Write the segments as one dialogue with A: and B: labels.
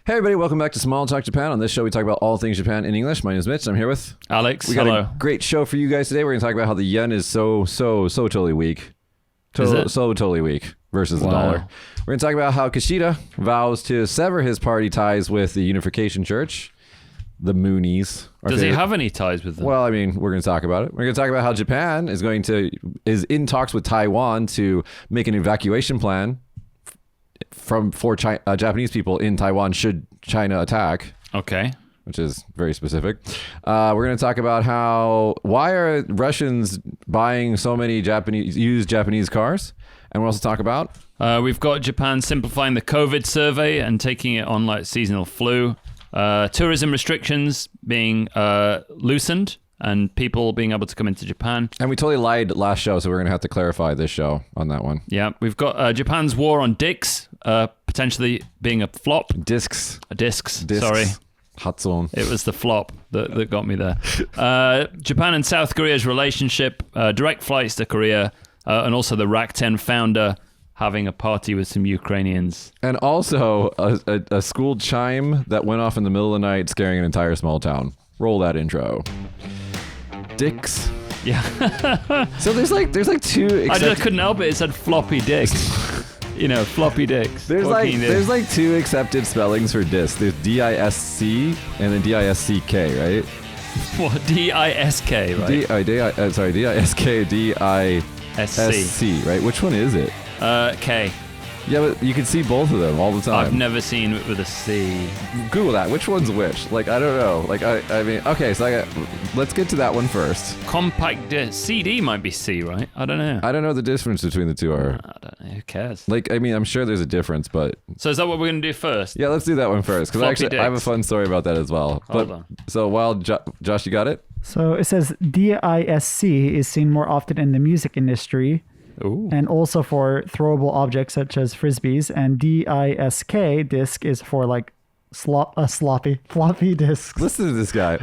A: Hey everybody, welcome back to Small Talk Japan. On this show, we talk about all things Japan in English. My name is Mitch. I'm here with
B: Alex.
A: We got a great show for you guys today. We're going to talk about how the yen is so totally weak. Totally weak versus the dollar. We're going to talk about how Kishida vows to sever his party ties with the Unification Church, the Moonies.
B: Does he have any ties with them?
A: Well, I mean, we're going to talk about it. We're going to talk about how Japan is in talks with Taiwan to make an evacuation plan for Japanese people in Taiwan should China attack.
B: Okay.
A: Which is very specific. We're going to talk about why are Russians buying so many used Japanese cars? And we'll also talk about...
B: we've got Japan simplifying the COVID survey and taking it on like seasonal flu. Tourism restrictions being loosened and people being able to come into Japan.
A: And we totally lied last show, so we're going to have to clarify this show on that one.
B: Yeah, we've got Japan's war on dicks potentially being a flop.
A: Discs.
B: Sorry.
A: Hatsuon.
B: It was the flop that got me there. Japan and South Korea's relationship, direct flights to Korea, and also the Rakuten founder having a party with some Ukrainians.
A: And also a school chime that went off in the middle of the night, scaring an entire small town. Roll that intro. Dicks.
B: Yeah.
A: So there's like two...
B: I just couldn't help it. It said floppy dicks. You know, floppy dicks.
A: There's like two accepted spellings for disc. There's D-I-S-C and then D-I-S-C-K, right?
B: What? D-I-S-K, right?
A: D-I-S-K, D-I-S-C, right? Which one is it?
B: K.
A: Yeah, but you can see both of them all the time.
B: I've never seen it with a C.
A: Google that. Which one's which? Like, I don't know. Like, I mean, okay, so let's get to that one first.
B: Compact disc. CD might be C, right? I don't know.
A: I don't know the difference between the two are.
B: I don't know. Who cares?
A: Like, I mean, I'm sure there's a difference, but...
B: So is that what we're going to do first?
A: Yeah, let's do that one first, because actually I have a fun story about that as well.
B: Hold on.
A: So while Josh, you got it?
C: So it says DISC is seen more often in the music industry.
B: Ooh.
C: And also for throwable objects such as frisbees, and DISK disc is for like floppy discs.
A: Listen to this guy.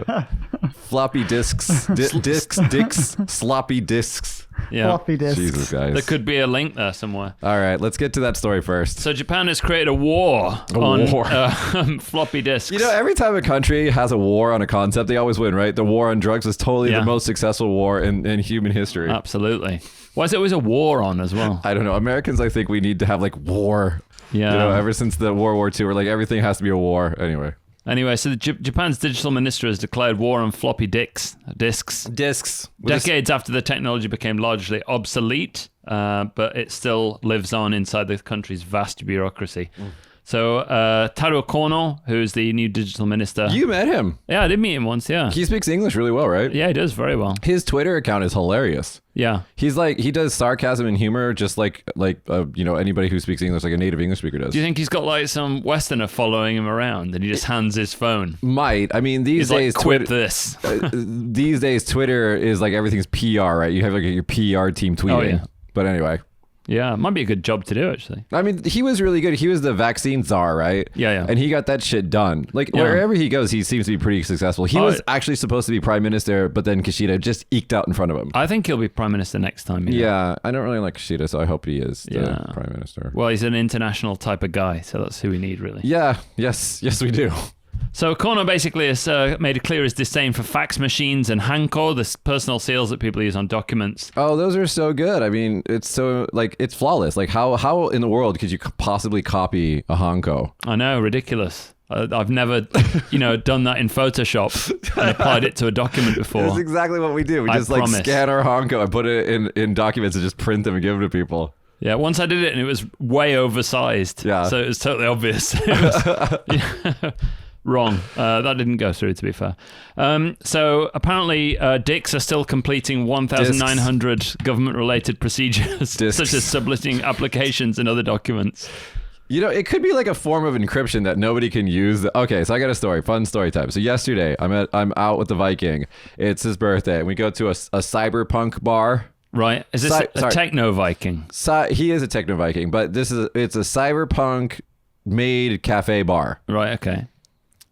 A: Floppy discs, dicks, sloppy discs.
B: Yeah.
C: Floppy discs.
A: Jesus, guys.
B: There could be a link there somewhere.
A: All right, let's get to that story first.
B: So Japan has created a war on floppy disks.
A: You know, every time a country has a war on a concept, they always win, right? The war on drugs was totally the most successful war in human history.
B: Absolutely. Why is it always a war on as well?
A: I don't know. Americans, I think we need to have like war.
B: Yeah.
A: You know, ever since the World War II, where like everything has to be a war. Anyway,
B: so Japan's digital minister has declared war on floppy disks. Decades after the technology became largely obsolete, but it still lives on inside the country's vast bureaucracy. So Taro Kono, who's the new digital minister.
A: You met him.
B: Yeah, I did meet him once, yeah.
A: He speaks English really well, right?
B: Yeah, he does very well.
A: His Twitter account is hilarious.
B: Yeah.
A: He does sarcasm and humor just like anybody who speaks English, like a native English speaker does.
B: Do you think he's got like some Westerner following him around and he just hands his phone?
A: Might. I mean, these days,
B: like, quit this.
A: These days, Twitter is like everything's PR, right? You have like your PR team tweeting.
B: Oh, yeah.
A: But anyway.
B: Yeah, it might be a good job to do, actually.
A: I mean, he was really good. He was the vaccine czar, right?
B: Yeah.
A: And he got that shit done. Like, wherever he goes, he seems to be pretty successful. He was actually supposed to be prime minister, but then Kishida just eked out in front of him.
B: I think he'll be prime minister next time.
A: Yeah, I don't really like Kishida, so I hope he is the prime minister.
B: Well, he's an international type of guy, so that's who we need, really.
A: Yeah, yes, we do.
B: So Kono basically has made it clear his disdain for fax machines and hanko, the personal seals that people use on documents.
A: Oh, those are so good. I mean, it's so, like, it's flawless. Like, how in the world could you possibly copy a hanko?
B: I know, ridiculous. I've never, done that in Photoshop and applied it to a document before.
A: That's exactly what we do. We just scan our hanko and put it in documents and just print them and give them to people.
B: Yeah, once I did it and it was way oversized. Yeah. So it was totally obvious. Wrong. That didn't go through, to be fair. So apparently dicks are still completing 1,900 government-related procedures, such as submitting applications and other documents.
A: You know, it could be like a form of encryption that nobody can use. Okay, so I got a story, fun story time. So yesterday, I'm out with the Viking. It's his birthday, and we go to a cyberpunk bar.
B: Right. Is this a techno Viking?
A: He is a techno Viking, but it's a cyberpunk made cafe bar.
B: Right. Okay.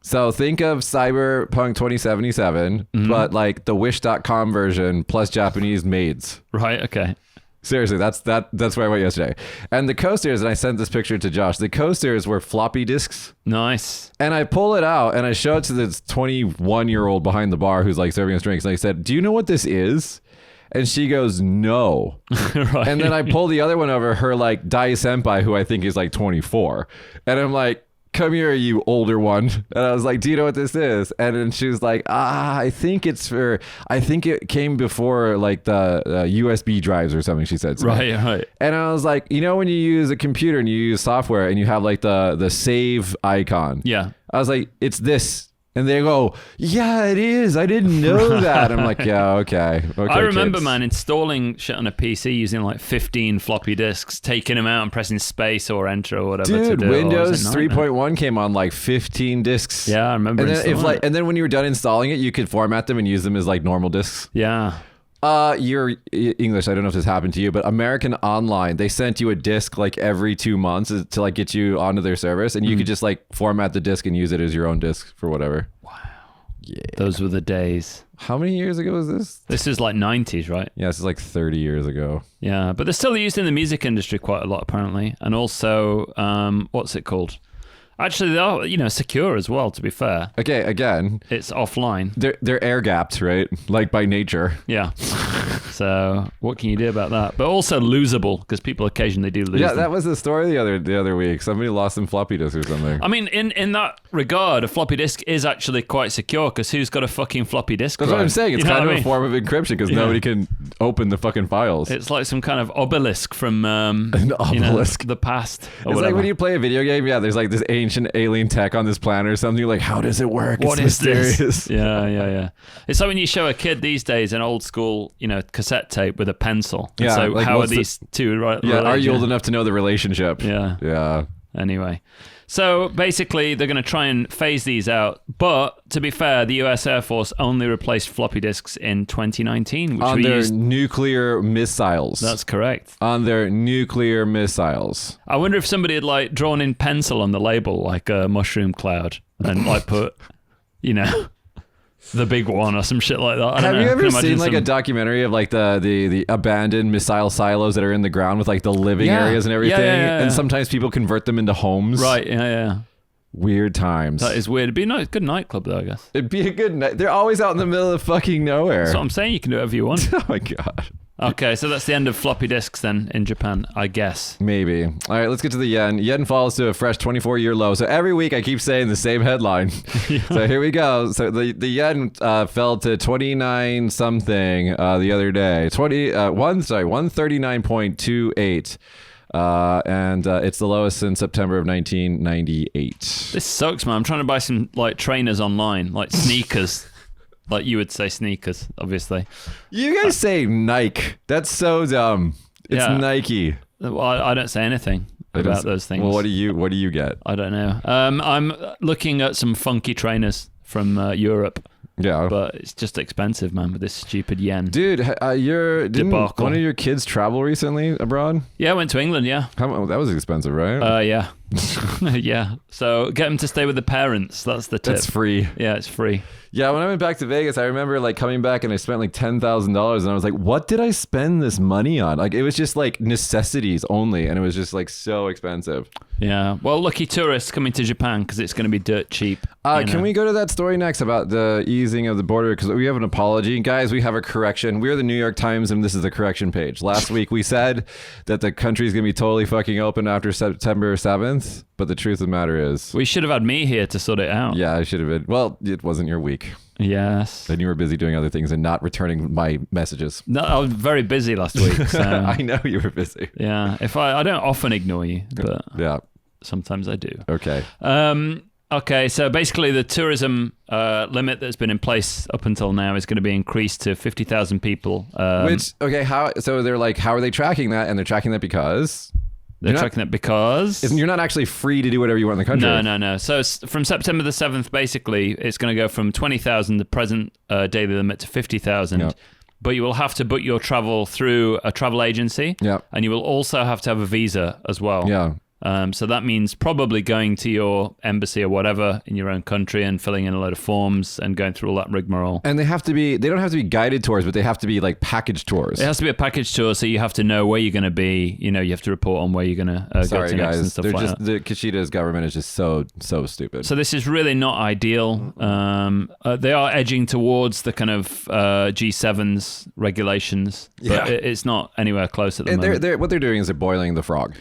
A: So think of Cyberpunk 2077, but like the Wish.com version plus Japanese maids.
B: Right, okay.
A: Seriously, that's where I went yesterday. And the coasters, and I sent this picture to Josh, the coasters were floppy disks.
B: Nice.
A: And I pull it out and I show it to this 21-year-old behind the bar who's like serving us drinks. And I said, do you know what this is? And she goes, no. Right. And then I pull the other one over, her like Dai senpai, who I think is like 24. And I'm like, come here, you older one. And I was like, do you know what this is? And then she was like, I think it came before like the USB drives or something, she said.
B: Right.
A: And I was like, you know, when you use a computer and you use software and you have like the save icon.
B: Yeah.
A: I was like, it's this. And they go, yeah, it is. I didn't know that. I'm like, yeah, okay.
B: I remember,
A: kids.
B: man, installing shit on a PC using like 15 floppy disks, taking them out and pressing space or enter or whatever.
A: Dude,
B: to do
A: Windows 3.1 came on like 15 disks.
B: Yeah, I remember.
A: And then when you were done installing it, you could format them and use them as like normal disks.
B: Yeah.
A: You're English. I don't know if this happened to you, but American Online, they sent you a disc like every 2 months to like get you onto their service, and you could just like format the disc and use it as your own disc for whatever.
B: Wow.
A: Yeah.
B: Those were the days.
A: How many years ago was this?
B: This is like 90s, right?
A: Yeah, this is like 30 years ago.
B: Yeah, but they're still used in the music industry quite a lot, apparently. And also, what's it called? Actually, they are, secure as well, to be fair.
A: Okay, again.
B: It's offline.
A: They're air gapped, right? Like by nature.
B: Yeah. So what can you do about that? But also losable, because people occasionally do lose them.
A: That was the story the other week. Somebody lost some floppy disks or something.
B: I mean, in that regard, a floppy disk is actually quite secure, because who's got a fucking floppy disk?
A: That's what I'm saying. It's kind of a form of encryption, because nobody can open the fucking files.
B: It's like some kind of obelisk from
A: an obelisk.
B: The past.
A: It's like when you play a video game, there's like this ancient alien tech on this planet or something. You're like, how does it work?
B: What
A: it's
B: is
A: mysterious.
B: This? Yeah. It's like when you show a kid these days an old school, cassette tape with a pencil. And so like how are these two right?
A: Yeah, are you old enough to know the relationship?
B: Yeah. Anyway. So basically, they're going to try and phase these out. But to be fair, the US Air Force only replaced floppy disks in 2019.
A: On their nuclear missiles.
B: That's correct.
A: On their nuclear missiles.
B: I wonder if somebody had like drawn in pencil on the label, like a mushroom cloud, and like put, the big one or some shit like that.
A: Have you ever seen like a documentary of like the abandoned missile silos that are in the ground with like the living areas and everything?
B: Yeah.
A: And sometimes people convert them into homes.
B: Right, yeah.
A: Weird times.
B: That is weird. It'd be a good nightclub though, I guess.
A: It'd be a good night. They're always out in the middle of fucking nowhere.
B: That's what I'm saying. You can do whatever you want.
A: Oh my God.
B: Okay, so that's the end of floppy disks then in Japan, I guess.
A: Maybe. All right, let's get to the yen. Yen falls to a fresh 24-year low. So every week I keep saying the same headline. Yeah. So here we go. So the yen fell to 29 something the other day. 139.28. And it's the lowest since September of 1998.
B: This sucks, man. I'm trying to buy some like trainers online, like sneakers. Like you would say sneakers, obviously. You
A: guys say Nike. That's so dumb. It's Nike.
B: Well, I don't say anything about those things.
A: Well, what do you get?
B: I don't know. I'm looking at some funky trainers from Europe.
A: Yeah.
B: But it's just expensive, man, with this stupid yen.
A: Dude, didn't one of your kids travel recently abroad?
B: Yeah, I went to England, yeah.
A: That was expensive, right?
B: Yeah. Yeah. So get them to stay with the parents. That's the tip.
A: It's free.
B: Yeah, it's free.
A: Yeah, when I went back to Vegas, I remember like coming back and I spent like $10,000 and I was like, what did I spend this money on? Like it was just like necessities only and it was just like so expensive.
B: Yeah. Well, lucky tourists coming to Japan because it's going to be dirt cheap.
A: Can we go to that story next about the easing of the border? Because we have an apology. Guys, we have a correction. We're the New York Times and this is the correction page. Last week we said that the country's going to be totally fucking open after September 7th. But the truth of the matter is...
B: We should have had me here to sort it out.
A: Yeah, I should have been. Well, it wasn't your week.
B: Yes.
A: And you were busy doing other things and not returning my messages.
B: No, I was very busy last week. So.
A: I know you were busy.
B: Yeah. I don't often ignore you, but
A: yeah, sometimes
B: I do.
A: Okay.
B: Okay, so basically the tourism limit that's been in place up until now is going to be increased to 50,000 people.
A: So they're like, how are they tracking that? And they're tracking that because...
B: They're tracking that because...
A: You're not actually free to do whatever you want in the country.
B: No. So from September the 7th, basically, it's going to go from 20,000, the present daily limit, to 50,000. Yep. But you will have to book your travel through a travel agency.
A: Yeah.
B: And you will also have to have a visa as well.
A: Yeah.
B: So that means probably going to your embassy or whatever in your own country and filling in a load of forms and going through all that rigmarole.
A: And they don't have to be guided tours, but they have to be like package tours.
B: It has to be a package tour, so you have to know where you're going to be. You have to report on where you're going to go to next and stuff like that.
A: The Kishida's government is just so stupid.
B: So this is really not ideal. They are edging towards the kind of G7's regulations, but it's not anywhere close at the moment.
A: What they're doing is they're boiling the frog.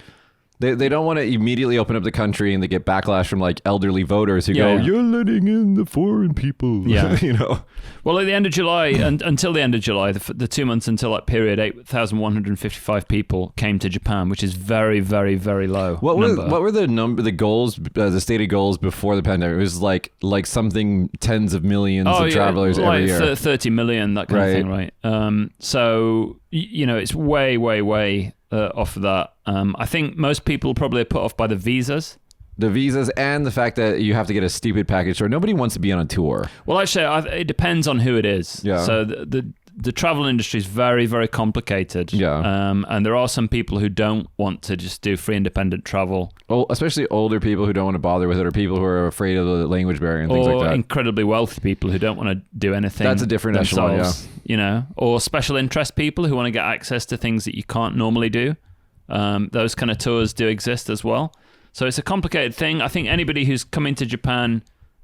A: They don't want to immediately open up the country and they get backlash from like elderly voters who go, you're letting in the foreign people.
B: Yeah.
A: Well,
B: at the end of July, until the end of July, the 2 months until that period, 8,155 people came to Japan, which is very, very, very low.
A: What were the goals, the stated goals before the pandemic? It was like something tens of millions of travelers every year.
B: 30 million, that kind of thing, right? So, it's way, way, way off of that. I think most people probably are put off by the visas.
A: The visas and the fact that you have to get a stupid package tour. Nobody wants to be on a tour.
B: Well, actually, it depends on who it is. Yeah. So the travel industry is very, very complicated.
A: Yeah.
B: And there are some people who don't want to just do free independent travel.
A: Oh, especially older people who don't want to bother with it, or people who are afraid of the language barrier and things like that.
B: Or incredibly wealthy people who don't want to do anything.
A: That's a different echelon,
B: yeah. Or special interest people who want to get access to things that you can't normally do. Those kind of tours do exist as well. So it's a complicated thing. I think anybody who's coming to Japan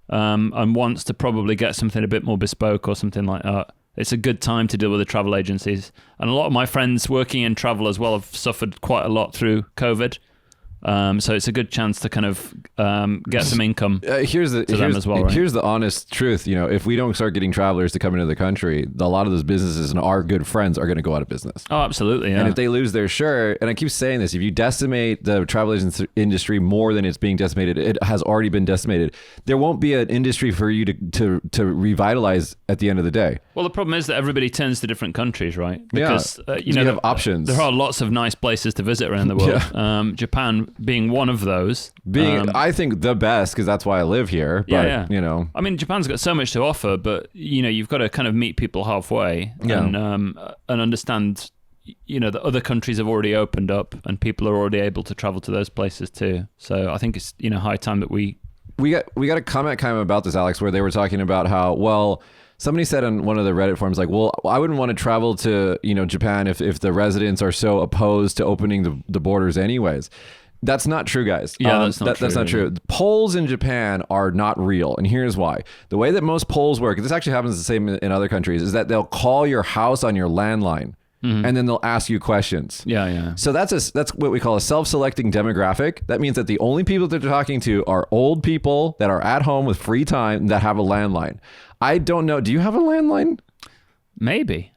B: and wants to probably get something a bit more bespoke or something like that, it's a good time to deal with the travel agencies. And a lot of my friends working in travel as well have suffered quite a lot through COVID. So it's a good chance to kind of get some income
A: here's the honest truth. If we don't start getting travelers to come into the country, a lot of those businesses and our good friends are going to go out of business.
B: Oh, absolutely. Yeah.
A: And if they lose their shirt, and I keep saying this, if you decimate the travel industry more than it's being decimated, it has already been decimated. There won't be an industry for you to revitalize at the end of the day.
B: Well, the problem is that everybody turns to different countries, right?
A: Because you have options.
B: There are lots of nice places to visit around the world. Yeah. Japan being one of those.
A: I think the best, because that's why I live here. But,
B: I mean, Japan's got so much to offer, but, you've got to kind of meet people halfway and understand, that other countries have already opened up and people are already able to travel to those places too. So I think it's, high time that we
A: got a comment kind of about this, Alex, where they were talking about how, somebody said on one of the Reddit forums, like, well, I wouldn't want to travel to, Japan if the residents are so opposed to opening the borders anyways. That's not true, guys.
B: Yeah, that's not
A: true. Polls in Japan are not real, and here's why. The way that most polls work, this actually happens the same in other countries, is that they'll call your house on your landline, and then they'll ask you questions.
B: Yeah.
A: So that's what we call a self-selecting demographic. That means that the only people that they're talking to are old people that are at home with free time that have a landline. I don't know. Do you have a landline?
B: Maybe.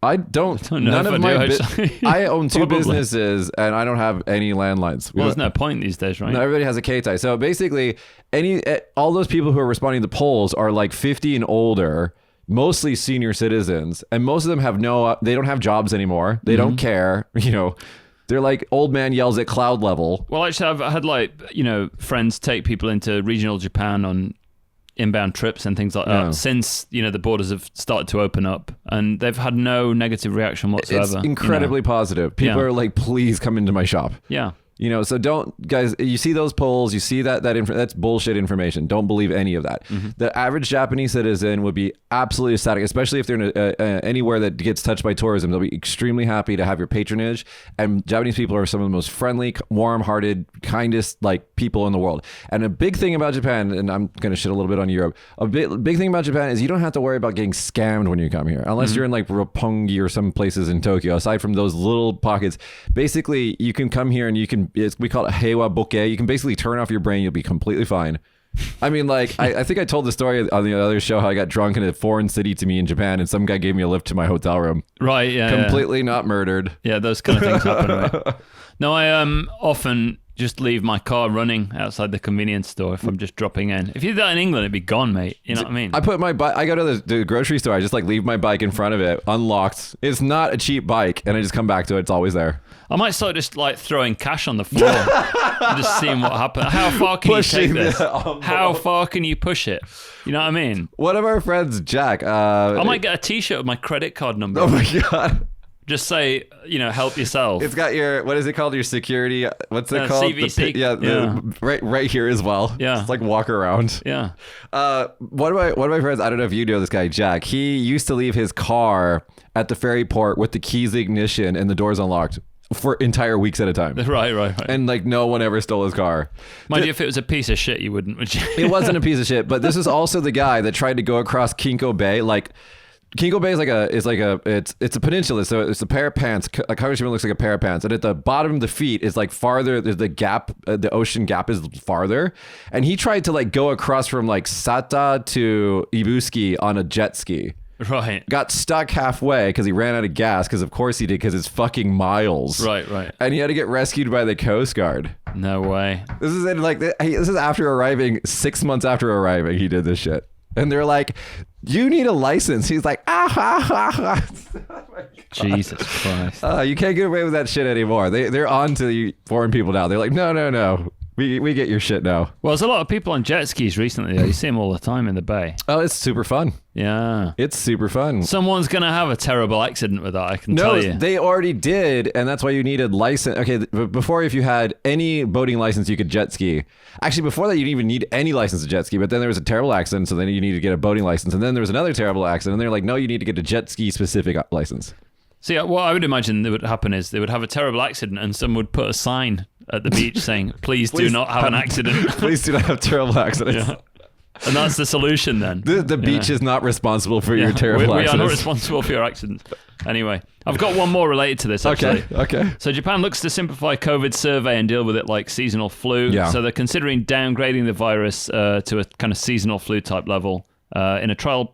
A: I don't know. None of my I own two businesses and I don't have any landlines.
B: Well, there's no point these days, right?
A: No, everybody has a K-tie. So basically, all those people who are responding to polls are like 50 and older, mostly senior citizens, and most of them they don't have jobs anymore. They don't care, They're like old man yells at cloud level.
B: Well, actually, I've had friends take people into regional Japan on inbound trips and things like that since the borders have started to open up, and they've had no negative reaction whatsoever.
A: It's incredibly positive. People are like, please come into my shop.
B: Yeah.
A: So don't, guys, you see those polls, you see that's bullshit information. Don't believe any of that. The average Japanese citizen would be absolutely ecstatic, especially if they're in anywhere that gets touched by tourism. They'll be extremely happy to have your patronage. And Japanese people are some of the most friendly, warm-hearted, kindest people in the world. And a big thing about Japan, and I'm going to shit a little bit on Europe, a big thing about Japan is you don't have to worry about getting scammed when you come here, unless you're in Roppongi or some places in Tokyo. Aside from those little pockets, basically you can come here and we call it heiwa bokeh. You can basically turn off your brain. You'll be completely fine. I mean, I think I told the story on the other show how I got drunk in a foreign city to me in Japan and some guy gave me a lift to my hotel room.
B: Right, yeah.
A: Completely not murdered.
B: Yeah, those kind of things happen, right? No, I often just leave my car running outside the convenience store if I'm just dropping in. If you did that in England, it'd be gone, mate. You know what I mean?
A: I put my bike, I go to the grocery store, I just leave my bike in front of it, unlocked. It's not a cheap bike, and I just come back to it. It's always there.
B: I might start just throwing cash on the floor and just seeing what happens. How far can you take this? How far can you push it? You know what I mean?
A: One of our friends, Jack.
B: I might get a t-shirt with my credit card number.
A: Oh my God.
B: Just say, help yourself.
A: It's got your, what is it called? Your security. What's it called?
B: CVC.
A: Right here as well.
B: Yeah.
A: Just like walk around.
B: Yeah.
A: One of my friends, I don't know if you know this guy, Jack. He used to leave his car at the ferry port with the keys ignition and the doors unlocked for entire weeks at a time.
B: Right.
A: And like no one ever stole his car.
B: Mind you, if it was a piece of shit, you wouldn't, would you?
A: It wasn't a piece of shit, but this is also the guy that tried to go across Kinko Bay. Like Kinko Bay it's a peninsula, so it's a pair of pants. Like Kagoshima looks like a pair of pants, and at the bottom of the feet is like farther. The gap, the ocean gap is farther, and he tried to like go across from like Sata to Ibuski on a jet ski.
B: Right.
A: Got stuck halfway because he ran out of gas, because of course he did, because it's fucking miles.
B: Right.
A: And he had to get rescued by the Coast Guard.
B: No way.
A: This is after arriving, 6 months after arriving, he did this shit. And they're like, you need a license. He's like, Oh
B: Jesus Christ.
A: You can't get away with that shit anymore. They're on to you foreign people now. They're like, no. We get your shit now.
B: Well, there's a lot of people on jet skis recently, though. You see them all the time in the bay.
A: Oh, it's super fun.
B: Yeah.
A: It's super fun.
B: Someone's going to have a terrible accident with that, I can tell you.
A: No, they already did, and that's why you needed license. Okay, before, if you had any boating license, you could jet ski. Actually, before that, you didn't even need any license to jet ski, but then there was a terrible accident, so then you needed to get a boating license, and then there was another terrible accident, and they're like, no, you need to get a jet ski specific license.
B: See, what I would imagine that would happen is they would have a terrible accident, and someone would put a sign at the beach saying, please do not have an accident.
A: Please do not have terrible accidents.
B: Yeah. And that's the solution then.
A: The beach is not responsible for your terrible accidents.
B: We are not responsible for your accidents. Anyway, I've got one more related to this, actually.
A: Okay.
B: So Japan looks to simplify COVID survey and deal with it like seasonal flu.
A: Yeah.
B: So they're considering downgrading the virus to a kind of seasonal flu type level. In a trial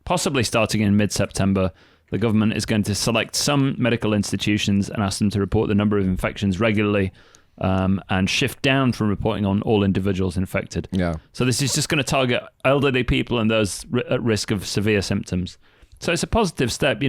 B: possibly starting in mid-September, the government is going to select some medical institutions and ask them to report the number of infections regularly, and shift down from reporting on all individuals infected.
A: Yeah.
B: So this is just going to target elderly people and those at risk of severe symptoms. So it's a positive step,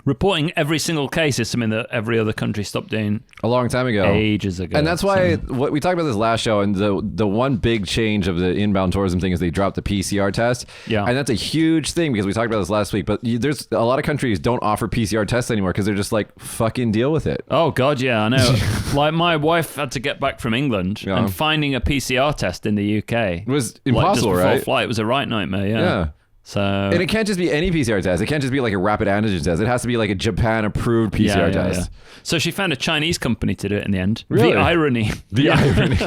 B: Reporting every single case is something that every other country stopped doing
A: a long time ago,
B: ages ago.
A: And that's why what we talked about this last show, and the one big change of the inbound tourism thing is they dropped the PCR test.
B: Yeah.
A: And that's a huge thing because we talked about this last week, but there's a lot of countries don't offer PCR tests anymore because they're just like, fucking deal with it.
B: Oh God, yeah, I know. Like my wife had to get back from England and finding a PCR test in the UK
A: it was impossible,
B: just
A: right?
B: Flight, it was a right nightmare, yeah. So,
A: and it can't just be any PCR test. It can't just be like a rapid antigen test. It has to be like a Japan approved PCR test. Yeah.
B: So she found a Chinese company to do it in the end.
A: Really?
B: The irony.
A: Irony.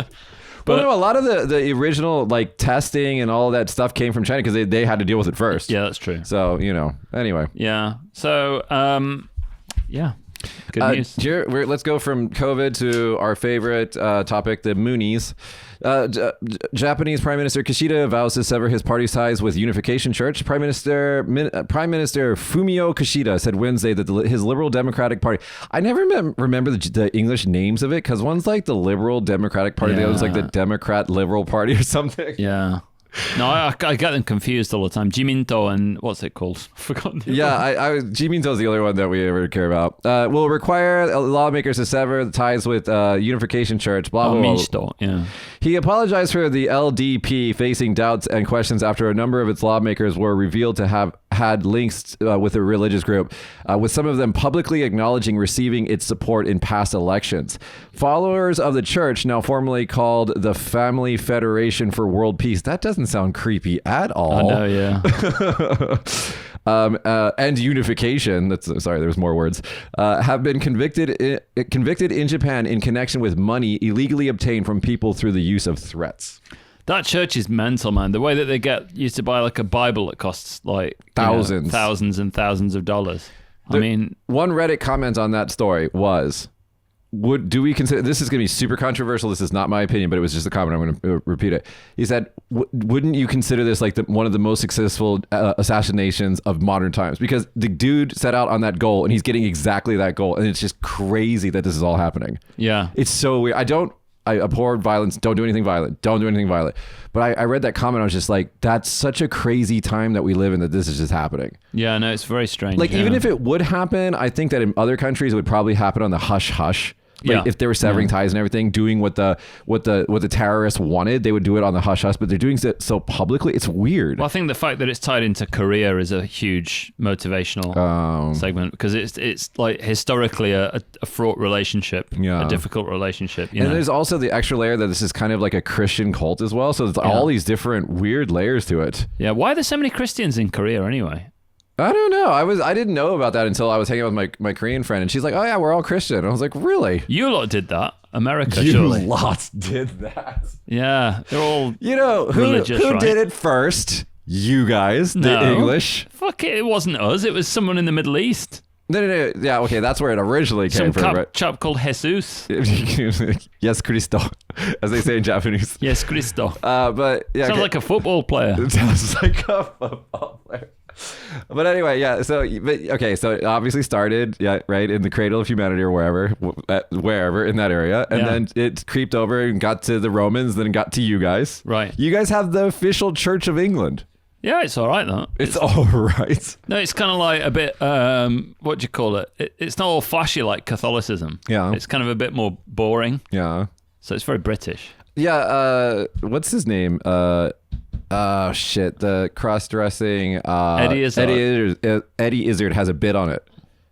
A: But no, a lot of the original like testing and all that stuff came from China because they had to deal with it first.
B: Yeah, that's true.
A: So, anyway.
B: Yeah. So, good news.
A: Let's go from COVID to our favorite topic, the Moonies. Japanese Prime Minister Kishida vows to sever his party's ties with Unification Church. Prime Minister Fumio Kishida said Wednesday that his Liberal Democratic Party. I never remember the English names of it because one's like the Liberal Democratic Party, the other's like the Democrat Liberal Party or something.
B: Yeah. No, I get them confused all the time. Jiminto and what's it called? I've forgotten.
A: Jiminto is the only one that we ever care about. Will require lawmakers to sever the ties with Unification Church. Blah blah blah.
B: Yeah.
A: He apologized for the LDP facing doubts and questions after a number of its lawmakers were revealed to have had links with a religious group, with some of them publicly acknowledging receiving its support in past elections. Followers of the church, now formally called the Family Federation for World Peace. That doesn't sound creepy at all.
B: I know,
A: yeah. And unification. There's more words. Have been convicted in Japan in connection with money illegally obtained from people through the use of threats.
B: That church is mental, man. The way that they get used to buy like a Bible that costs like thousands and thousands of dollars. One
A: Reddit comment on that story was, do we consider, this is going to be super controversial, this is not my opinion, but it was just a comment, I'm going to repeat it. He said, wouldn't you consider this like one of the most successful assassinations of modern times? Because the dude set out on that goal and he's getting exactly that goal, and it's just crazy that this is all happening.
B: Yeah.
A: It's so weird. I abhor violence. Don't do anything violent. Don't do anything violent. But I read that comment. I was just like, that's such a crazy time that we live in that this is just happening.
B: Yeah, no, it's very strange.
A: Like, even if it would happen, I think that in other countries it would probably happen on the hush hush. Like if they were severing ties and everything, doing what the terrorists wanted, they would do it on the hush hush. But they're doing it so publicly, it's weird.
B: Well, I think the fact that it's tied into Korea is a huge motivational segment, because it's like historically a fraught relationship, a difficult relationship.
A: And there's also the extra layer that this is kind of like a Christian cult as well. So there's all these different weird layers to it.
B: Yeah. Why are there so many Christians in Korea anyway?
A: I don't know. I didn't know about that until I was hanging out with my Korean friend, and she's like, "Oh yeah, we're all Christian." And I was like, "Really?
B: You lot did that, America?
A: You
B: surely.
A: lots did that.
B: Yeah, they're all
A: religious,
B: who
A: right? Did it first? You guys, the English.
B: Fuck it wasn't us. It was someone in the Middle East.
A: No. Yeah, okay, that's where it originally came from. Some
B: chap called Jesus.
A: Yes, Cristo, as they say in Japanese.
B: Yes, Cristo.
A: But yeah,
B: sounds like a football player.
A: It sounds like a football player. But anyway, yeah. So it obviously started, right in the cradle of humanity or wherever in that area, and then it creeped over and got to the Romans, then got to you guys.
B: Right.
A: You guys have the official Church of England.
B: Yeah, it's all right though.
A: It's all right.
B: No, it's kind of like a bit. What do you call it? It's not all flashy like Catholicism.
A: Yeah.
B: It's kind of a bit more boring.
A: Yeah.
B: So it's very British.
A: Yeah. What's his name? Oh shit! The cross-dressing
B: Eddie Izzard.
A: Eddie Izzard has a bit on it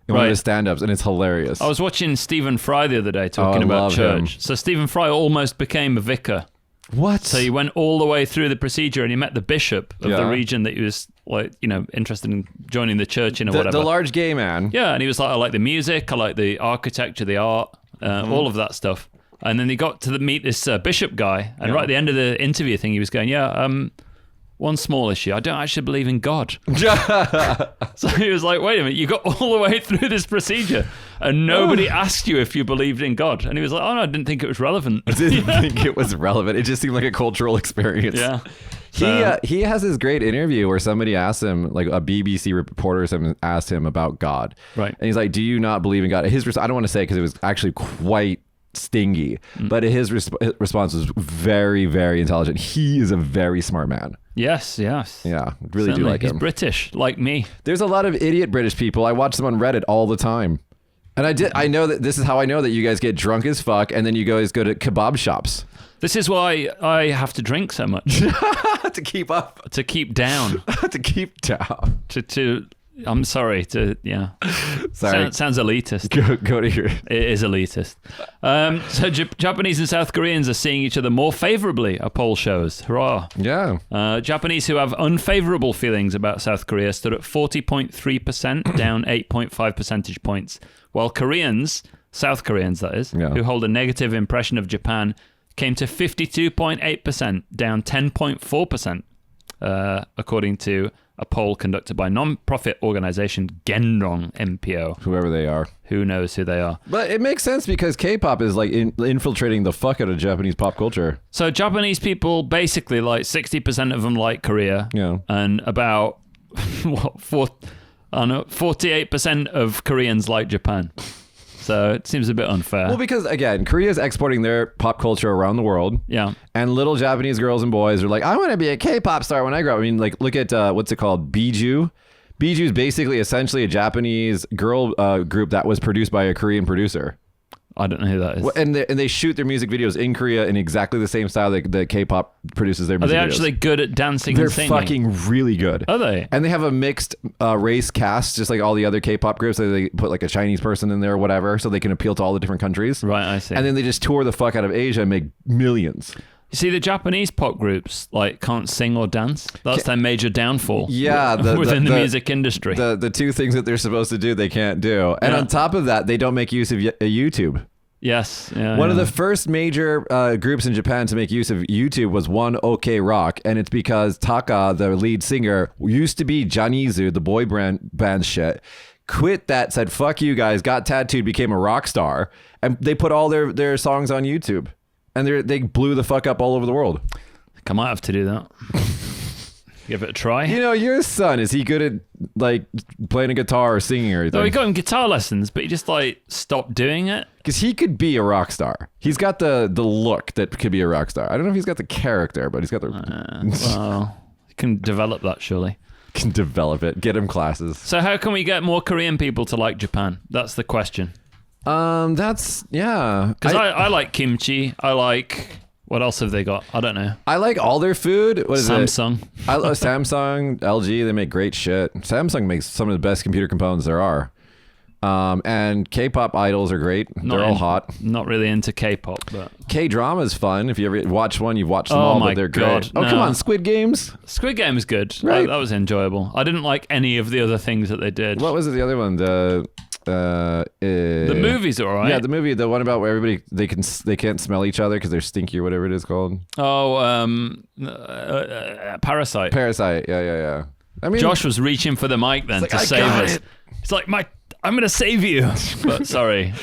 A: in one of his stand-ups, and it's hilarious.
B: I was watching Stephen Fry the other day talking about church. So Stephen Fry almost became a vicar.
A: What?
B: So he went all the way through the procedure, and he met the bishop of the region that he was interested in joining the church in or whatever.
A: The large gay man.
B: Yeah, and he was like, I like the music, I like the architecture, the art, all of that stuff. And then he got to meet this bishop guy, and right at the end of the interview thing, he was going, one small issue, I don't actually believe in God. So he was like, wait a minute, you got all the way through this procedure, and nobody asked you if you believed in God. And he was like, oh no, I didn't think it was relevant.
A: I didn't think it was relevant. It just seemed like a cultural experience.
B: Yeah.
A: He has this great interview where somebody asked him, like a BBC reporter asked him about God.
B: Right.
A: And he's like, do you not believe in God? I don't want to say it because it was actually quite stingy, but his response was very, very intelligent. He is a very smart man.
B: Yes.
A: Yeah, really
B: Certainly.
A: do like him.
B: He's British, like me.
A: There's a lot of idiot British people. I watch them on Reddit all the time. And I know that this is how I know that you guys get drunk as fuck, and then you guys go to kebab shops.
B: This is why I have to drink so much.
A: To keep up.
B: To keep down.
A: To keep down.
B: I'm sorry to
A: Sorry.
B: Sounds elitist.
A: Go to your.
B: It is elitist. So Japanese and South Koreans are seeing each other more favorably, a poll shows. Hurrah!
A: Yeah.
B: Japanese who have unfavorable feelings about South Korea stood at 40.3%, down 8.5 percentage points, while Koreans, South Koreans that is, who hold a negative impression of Japan, came to 52.8%, down 10.4%, according to a poll conducted by non-profit organization Gendong MPO.
A: Whoever they are.
B: Who knows who they are.
A: But it makes sense because K-pop is like infiltrating the fuck out of Japanese pop culture.
B: So Japanese people, basically like 60% of them like Korea.
A: Yeah.
B: And about 48% of Koreans like Japan. So it seems a bit unfair.
A: Well, because again, Korea is exporting their pop culture around the world.
B: Yeah.
A: And little Japanese girls and boys are like, I want to be a K-pop star when I grow up. I mean, like, look at, what's it called? Biju. Biju is basically essentially a Japanese girl group that was produced by a Korean producer.
B: I don't know who that is.
A: And they shoot their music videos in Korea in exactly the same style that K-pop produces their music videos.
B: Are they actually good at dancing
A: They're
B: and singing?
A: fucking really good.
B: Are they?
A: And they have a mixed race cast, just like all the other K-pop groups. So they put like a Chinese person in there or whatever, so they can appeal to all the different countries.
B: Right, I see.
A: And then they just tour the fuck out of Asia and make millions.
B: You see, the Japanese pop groups like can't sing or dance. That's their major downfall.
A: Yeah,
B: within the music industry.
A: The two things that they're supposed to do, they can't do. And on top of that, they don't make use of YouTube.
B: Yes.
A: One of the first major groups in Japan to make use of YouTube was One OK Rock, and it's because Taka, the lead singer, used to be Janizu, the boy band shit, quit that, said fuck you guys, got tattooed, became a rock star, and they put all their songs on YouTube, and they blew the fuck up all over the world.
B: I might have to do that. Give it a try.
A: You know, your son, is he good at like playing a guitar or singing or anything?
B: No, he got him guitar lessons, but he just like stopped doing it.
A: Because he could be a rock star. He's got the look that could be a rock star. I don't know if he's got the character, but he's got the...
B: Well, you can develop that, surely.
A: Can develop it. Get him classes.
B: So how can we get more Korean people to like Japan? That's the question.
A: That's yeah.
B: Because I like kimchi. I like. What else have they got? I don't know.
A: I like all their food. What is
B: Samsung.
A: it? I love Samsung, LG. They make great shit. Samsung makes some of the best computer components there are. And K-pop idols are great. They're all hot.
B: Not really into K-pop, but
A: K-drama is fun. If you ever watch one, you've watched them all, but they're great. Oh, come on, Squid Games.
B: Squid Game is good.
A: Right.
B: That was enjoyable. I didn't like any of the other things that they did.
A: What was it? The other one, the
B: movies are alright.
A: Yeah, the movie, the one about where everybody they can't smell each other because they're stinky or whatever it is called.
B: Oh, Parasite.
A: Parasite. Yeah. I mean,
B: Josh was reaching for the mic then to save us. It's like I'm gonna save you, but sorry.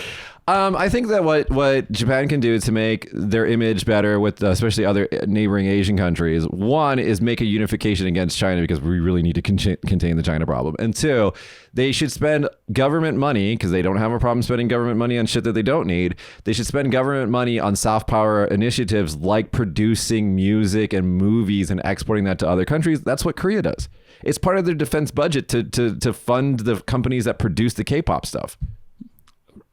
A: I think that what Japan can do to make their image better with especially other neighboring Asian countries, one is make a unification against China because we really need to contain the China problem. And two, they should spend government money because they don't have a problem spending government money on shit that they don't need. They should spend government money on soft power initiatives like producing music and movies and exporting that to other countries. That's what Korea does. It's part of their defense budget to fund the companies that produce the K-pop stuff.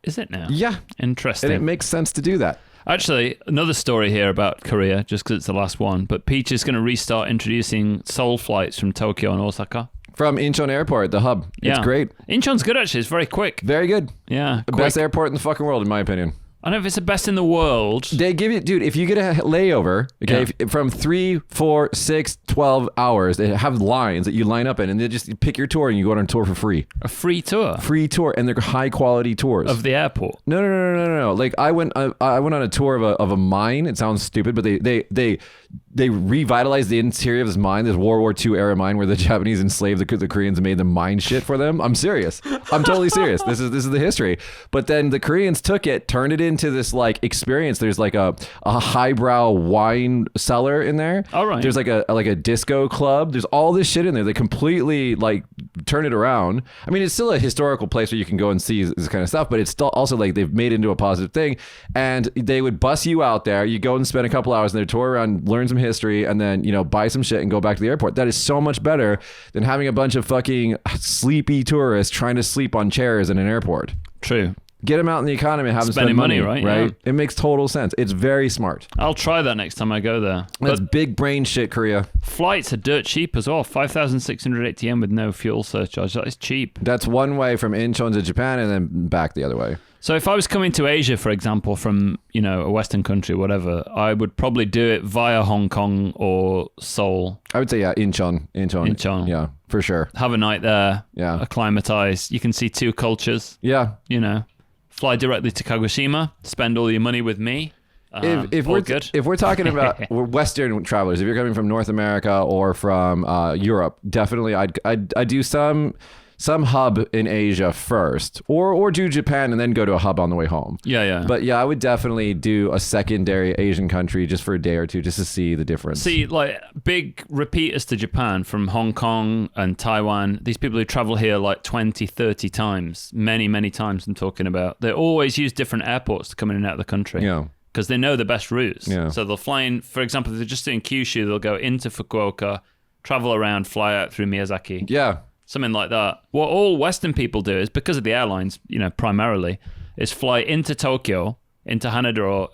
B: Is it now?
A: Yeah.
B: Interesting.
A: And it makes sense to do that.
B: Actually, another story here about Korea, just because it's the last one, but Peach is going to restart introducing Seoul flights from Tokyo and Osaka.
A: From Incheon Airport, the hub. It's great.
B: Incheon's good, actually. It's very quick.
A: Very good.
B: Yeah.
A: The best airport in the fucking world, in my opinion.
B: I don't know if it's the best in the world.
A: They give you, dude, if you get a layover, okay, from 3, 4, 6, 12 hours, they have lines that you line up in, and they just pick your tour and you go on a tour for free.
B: A free tour?
A: Free tour, and they're high quality tours.
B: Of the airport?
A: No. Like, I went on a tour of a mine. It sounds stupid, but they revitalized the interior of this mine, this World War II era mine where the Japanese enslaved the Koreans and made them mine shit for them. I'm serious. I'm totally serious. This is the history. But then the Koreans took it, turned it into this like experience. There's like a highbrow wine cellar in there.
B: All right.
A: There's like a disco club. There's all this shit in there. They completely like turn it around. I mean, it's still a historical place where you can go and see this kind of stuff, but it's still also like they've made it into a positive thing. And they would bus you out there. You go and spend a couple hours in their tour around, learn some history, and then, you know, buy some shit and go back to the airport. That is so much better than having a bunch of fucking sleepy tourists trying to sleep on chairs in an airport.
B: True.
A: Get them out in the economy and have them spend money, right? Yeah. It makes total sense. It's very smart.
B: I'll try that next time I go there.
A: That's big brain shit, Korea.
B: Flights are dirt cheap as well. 5,680 yen with no fuel surcharge. That is cheap.
A: That's one way from Incheon to Japan and then back the other way.
B: So if I was coming to Asia, for example, from, you know, a Western country, whatever, I would probably do it via Hong Kong or Seoul.
A: I would say, Incheon. Yeah, for sure.
B: Have a night there.
A: Yeah.
B: Acclimatize. You can see two cultures.
A: Yeah.
B: You know, fly directly to Kagoshima, spend all your money with me.
A: If we're talking about Western travelers, if you're coming from North America or from Europe, definitely I'd do some hub in Asia first, or do Japan and then go to a hub on the way home.
B: Yeah.
A: But yeah, I would definitely do a secondary Asian country just for a day or two, just to see the difference.
B: See, like big repeaters to Japan from Hong Kong and Taiwan, these people who travel here like 20, 30 times, many times I'm talking about, they always use different airports to come in and out of the country.
A: Yeah.
B: Because they know the best routes.
A: Yeah.
B: So they'll fly in, for example, if they're just doing Kyushu, they'll go into Fukuoka, travel around, fly out through Miyazaki.
A: Yeah.
B: Something like that. What all Western people do is, because of the airlines, you know, primarily, is fly into Tokyo, into Haneda or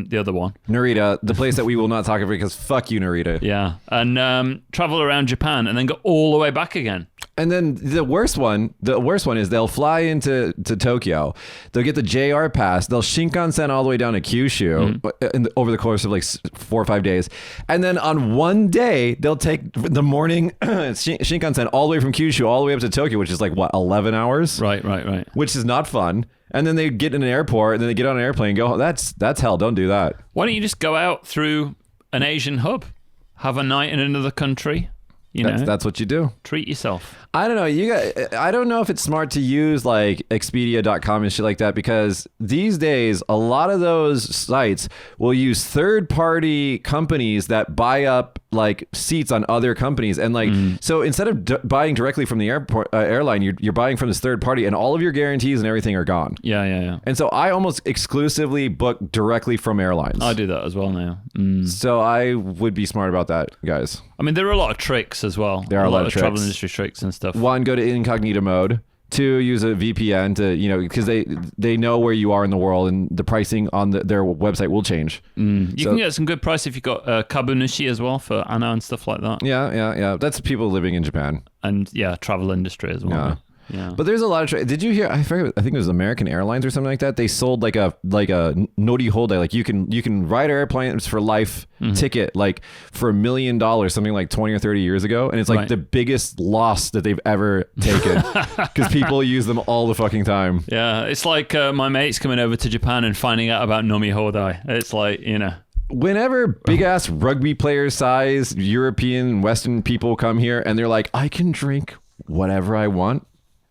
B: the other one.
A: Narita, the place that we will not talk about because fuck you, Narita.
B: Yeah. And travel around Japan and then go all the way back again.
A: And then the worst one is they'll fly into Tokyo. They'll get the JR pass. They'll Shinkansen all the way down to Kyushu over the course of like 4 or 5 days. And then on one day, they'll take the morning Shinkansen all the way from Kyushu all the way up to Tokyo, which is like, what, 11 hours?
B: Right.
A: Which is not fun. And then they get in an airport and then they get on an airplane and go, that's hell. Don't do that.
B: Why don't you just go out through an Asian hub? Have a night in another country?
A: That's what you do.
B: Treat yourself.
A: I don't know. I don't know if it's smart to use like Expedia.com and shit like that, because these days a lot of those sites will use third-party companies that buy up like seats on other companies, and like so instead of buying directly from the airport airline, you're buying from this third party, and all of your guarantees and everything are gone.
B: Yeah.
A: And so I almost exclusively book directly from airlines.
B: I do that as well now.
A: So I would be smart about that, guys.
B: I mean, there are a lot of tricks as well.
A: There are a lot of
B: travel industry tricks and stuff.
A: One, go to incognito mode. Two, use a VPN to, because they know where you are in the world, and the pricing on their website will change.
B: You can get some good price if you've got Kabunushi as well for Anna and stuff like that.
A: Yeah. That's people living in Japan.
B: And travel industry as well. Yeah.
A: But there's a lot of did you hear, I think it was American Airlines or something like that, they sold like a nori hodai, like you can ride airplanes for life ticket like for $1 million, something like 20 or 30 years ago, and it's like the biggest loss that they've ever taken because people use them all the fucking time.
B: Yeah, it's like my mates coming over to Japan and finding out about nomi hodai. It's like,
A: whenever big ass rugby player size European and Western people come here and they're like, I can drink whatever I want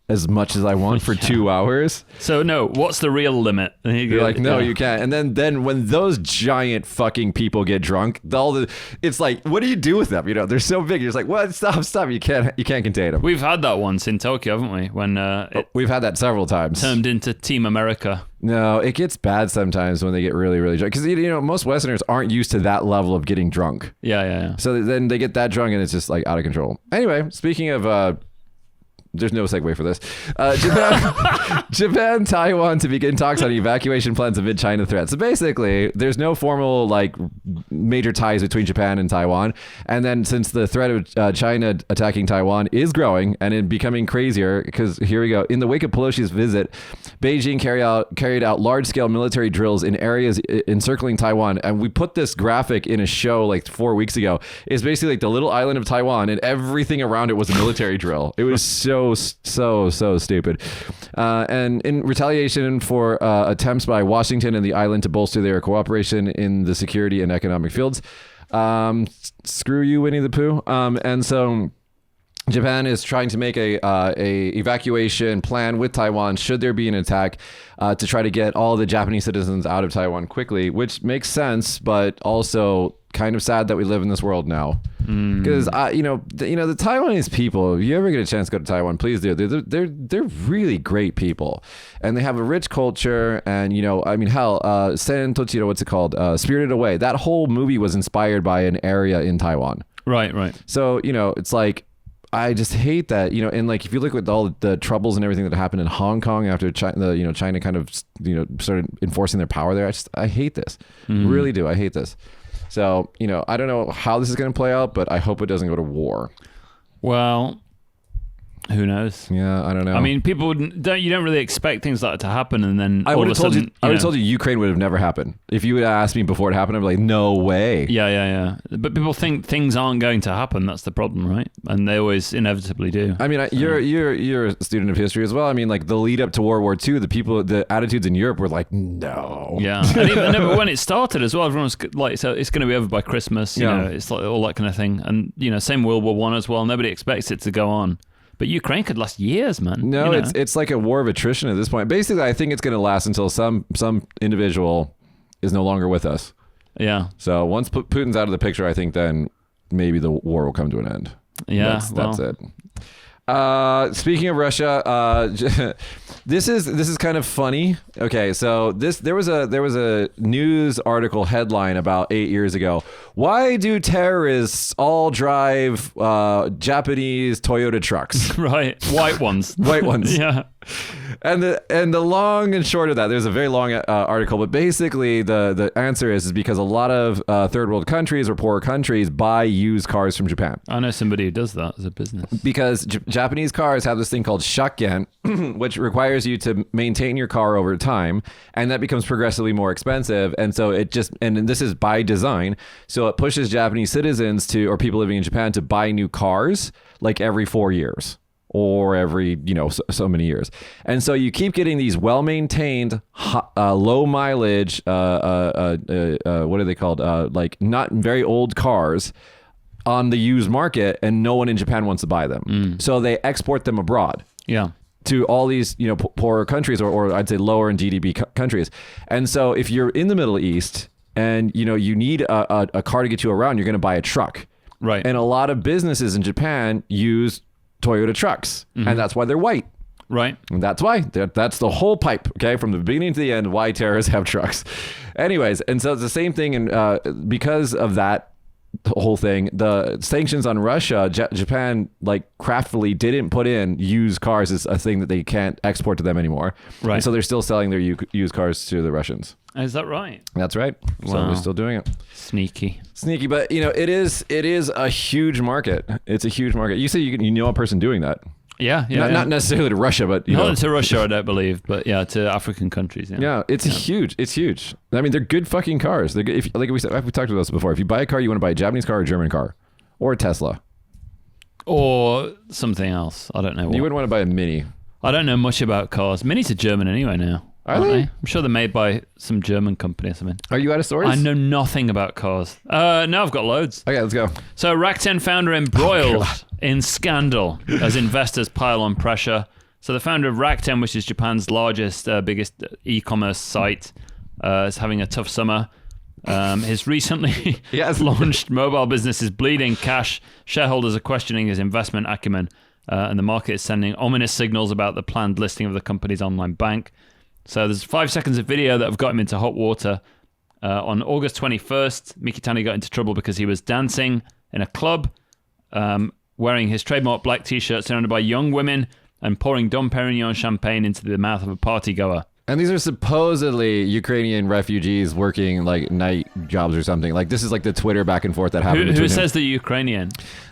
A: as much as I want for 2 hours.
B: So no, what's the real limit?
A: You're like, no, you can't. And then when those giant fucking people get drunk, it's like, what do you do with them? They're so big. You're just like, what? Stop. You can't contain them.
B: We've had that once in Tokyo, haven't we? When
A: we've had that several times.
B: Turned into Team America.
A: No, it gets bad sometimes when they get really, really drunk. Because, most Westerners aren't used to that level of getting drunk.
B: Yeah.
A: So then they get that drunk and it's just like out of control. Anyway, speaking of... there's no segue for this. Japan, Taiwan to begin talks on evacuation plans amid China threat. So basically, there's no formal major ties between Japan and Taiwan. And then since the threat of China attacking Taiwan is growing and it becoming crazier, because here we go. In the wake of Pelosi's visit, Beijing carried out large-scale military drills in areas encircling Taiwan. And we put this graphic in a show like 4 weeks ago. It's basically like the little island of Taiwan, and everything around it was a military drill. It was so stupid. And in retaliation for attempts by Washington and the island to bolster their cooperation in the security and economic fields, screw you, Winnie the Pooh. And so Japan is trying to make a evacuation plan with Taiwan should there be an attack, to try to get all the Japanese citizens out of Taiwan quickly, which makes sense, but also kind of sad that we live in this world now. Because the Taiwanese people, if you ever get a chance to go to Taiwan, please do. They're really great people, and they have a rich culture. And Sen Tochiro, what's it called? Spirited Away. That whole movie was inspired by an area in Taiwan.
B: Right.
A: So it's like, I just hate that, and like if you look at all the troubles and everything that happened in Hong Kong after China, China kind of started enforcing their power there. I hate this, really do. I hate this. So I don't know how this is going to play out, but I hope it doesn't go to war.
B: Well, who knows?
A: Yeah, I don't know.
B: I mean, you don't really expect things like that to happen, and then
A: I would have told you Ukraine would have never happened. If you would have asked me before it happened, I'd be like, no way.
B: Yeah. But people think things aren't going to happen. That's the problem, right? And they always inevitably do.
A: I mean, you're a student of history as well. I mean, like the lead up to World War II, the attitudes in Europe were like, no.
B: Yeah, and when it started as well, everyone was like, so it's going to be over by Christmas. It's like all that kind of thing. And same World War I as well. Nobody expects it to go on. But Ukraine could last years, man.
A: No, it's like a war of attrition at this point. Basically, I think it's going to last until some individual is no longer with us.
B: Yeah.
A: So once Putin's out of the picture, I think then maybe the war will come to an end.
B: Yeah,
A: that's it. Speaking of Russia, this is kind of funny. Okay, so there was a news article headline about 8 years ago. Why do terrorists all drive Japanese Toyota trucks?
B: Right, white ones.
A: White ones.
B: Yeah.
A: And the long and short of that, there's a very long article, but basically the answer is because a lot of third world countries or poorer countries buy used cars from Japan.
B: I know somebody who does that as a business.
A: Because Japanese cars have this thing called shakken, which requires you to maintain your car over time, and that becomes progressively more expensive. And so and this is by design, so it pushes Japanese citizens or people living in Japan to buy new cars like every 4 years. Or every, so many years. And so you keep getting these well-maintained, low mileage, what are they called? Like not very old cars on the used market, and no one in Japan wants to buy them. So they export them abroad.
B: Yeah.
A: To all these, poorer countries, or I'd say lower in GDP countries. And so if you're in the Middle East and, you need a car to get you around, you're going to buy a truck.
B: Right.
A: And a lot of businesses in Japan use Toyota trucks, and that's why they're white.
B: Right.
A: And that's why. That's the whole pipe, okay? From the beginning to the end, why terrorists have trucks. Anyways, and so it's the same thing, and because of that, whole thing. The sanctions on Russia, Japan like craftily didn't put in used cars as a thing that they can't export to them anymore.
B: Right.
A: And so they're still selling their used cars to the Russians.
B: Is that right?
A: That's right.
B: Wow.
A: So they're still doing it.
B: Sneaky,
A: but it is a huge market. It's a huge market. You say you know a person doing that.
B: Yeah.
A: Not necessarily to Russia, but
B: not to Russia, I don't believe, but yeah, to African countries.
A: Yeah, it's huge. It's huge. I mean, they're good fucking cars. They're good. Like we said, we talked about this before. If you buy a car, you want to buy a Japanese car or a German car, or a Tesla,
B: or something else. I don't know.
A: You wouldn't want to buy a Mini.
B: I don't know much about cars. Minis are German anyway now.
A: Are they?
B: I'm sure they're made by some German company or something.
A: Are you out of stores?
B: I know nothing about cars. No, I've got loads.
A: Okay, let's go.
B: So Rakuten founder embroiled in scandal as investors pile on pressure. So the founder of Rakuten, which is Japan's largest, biggest e-commerce site, is having a tough summer. His recently launched mobile business is bleeding cash. Shareholders are questioning his investment acumen, and the market is sending ominous signals about the planned listing of the company's online bank. So there's 5 seconds of video that have got him into hot water. On August 21st, Mikitani got into trouble because he was dancing in a club, wearing his trademark black t-shirt surrounded by young women and pouring Dom Perignon champagne into the mouth of a partygoer.
A: And these are supposedly Ukrainian refugees working like night jobs or something. Like this is like the Twitter back and forth that happened.
B: Who says the Ukrainian?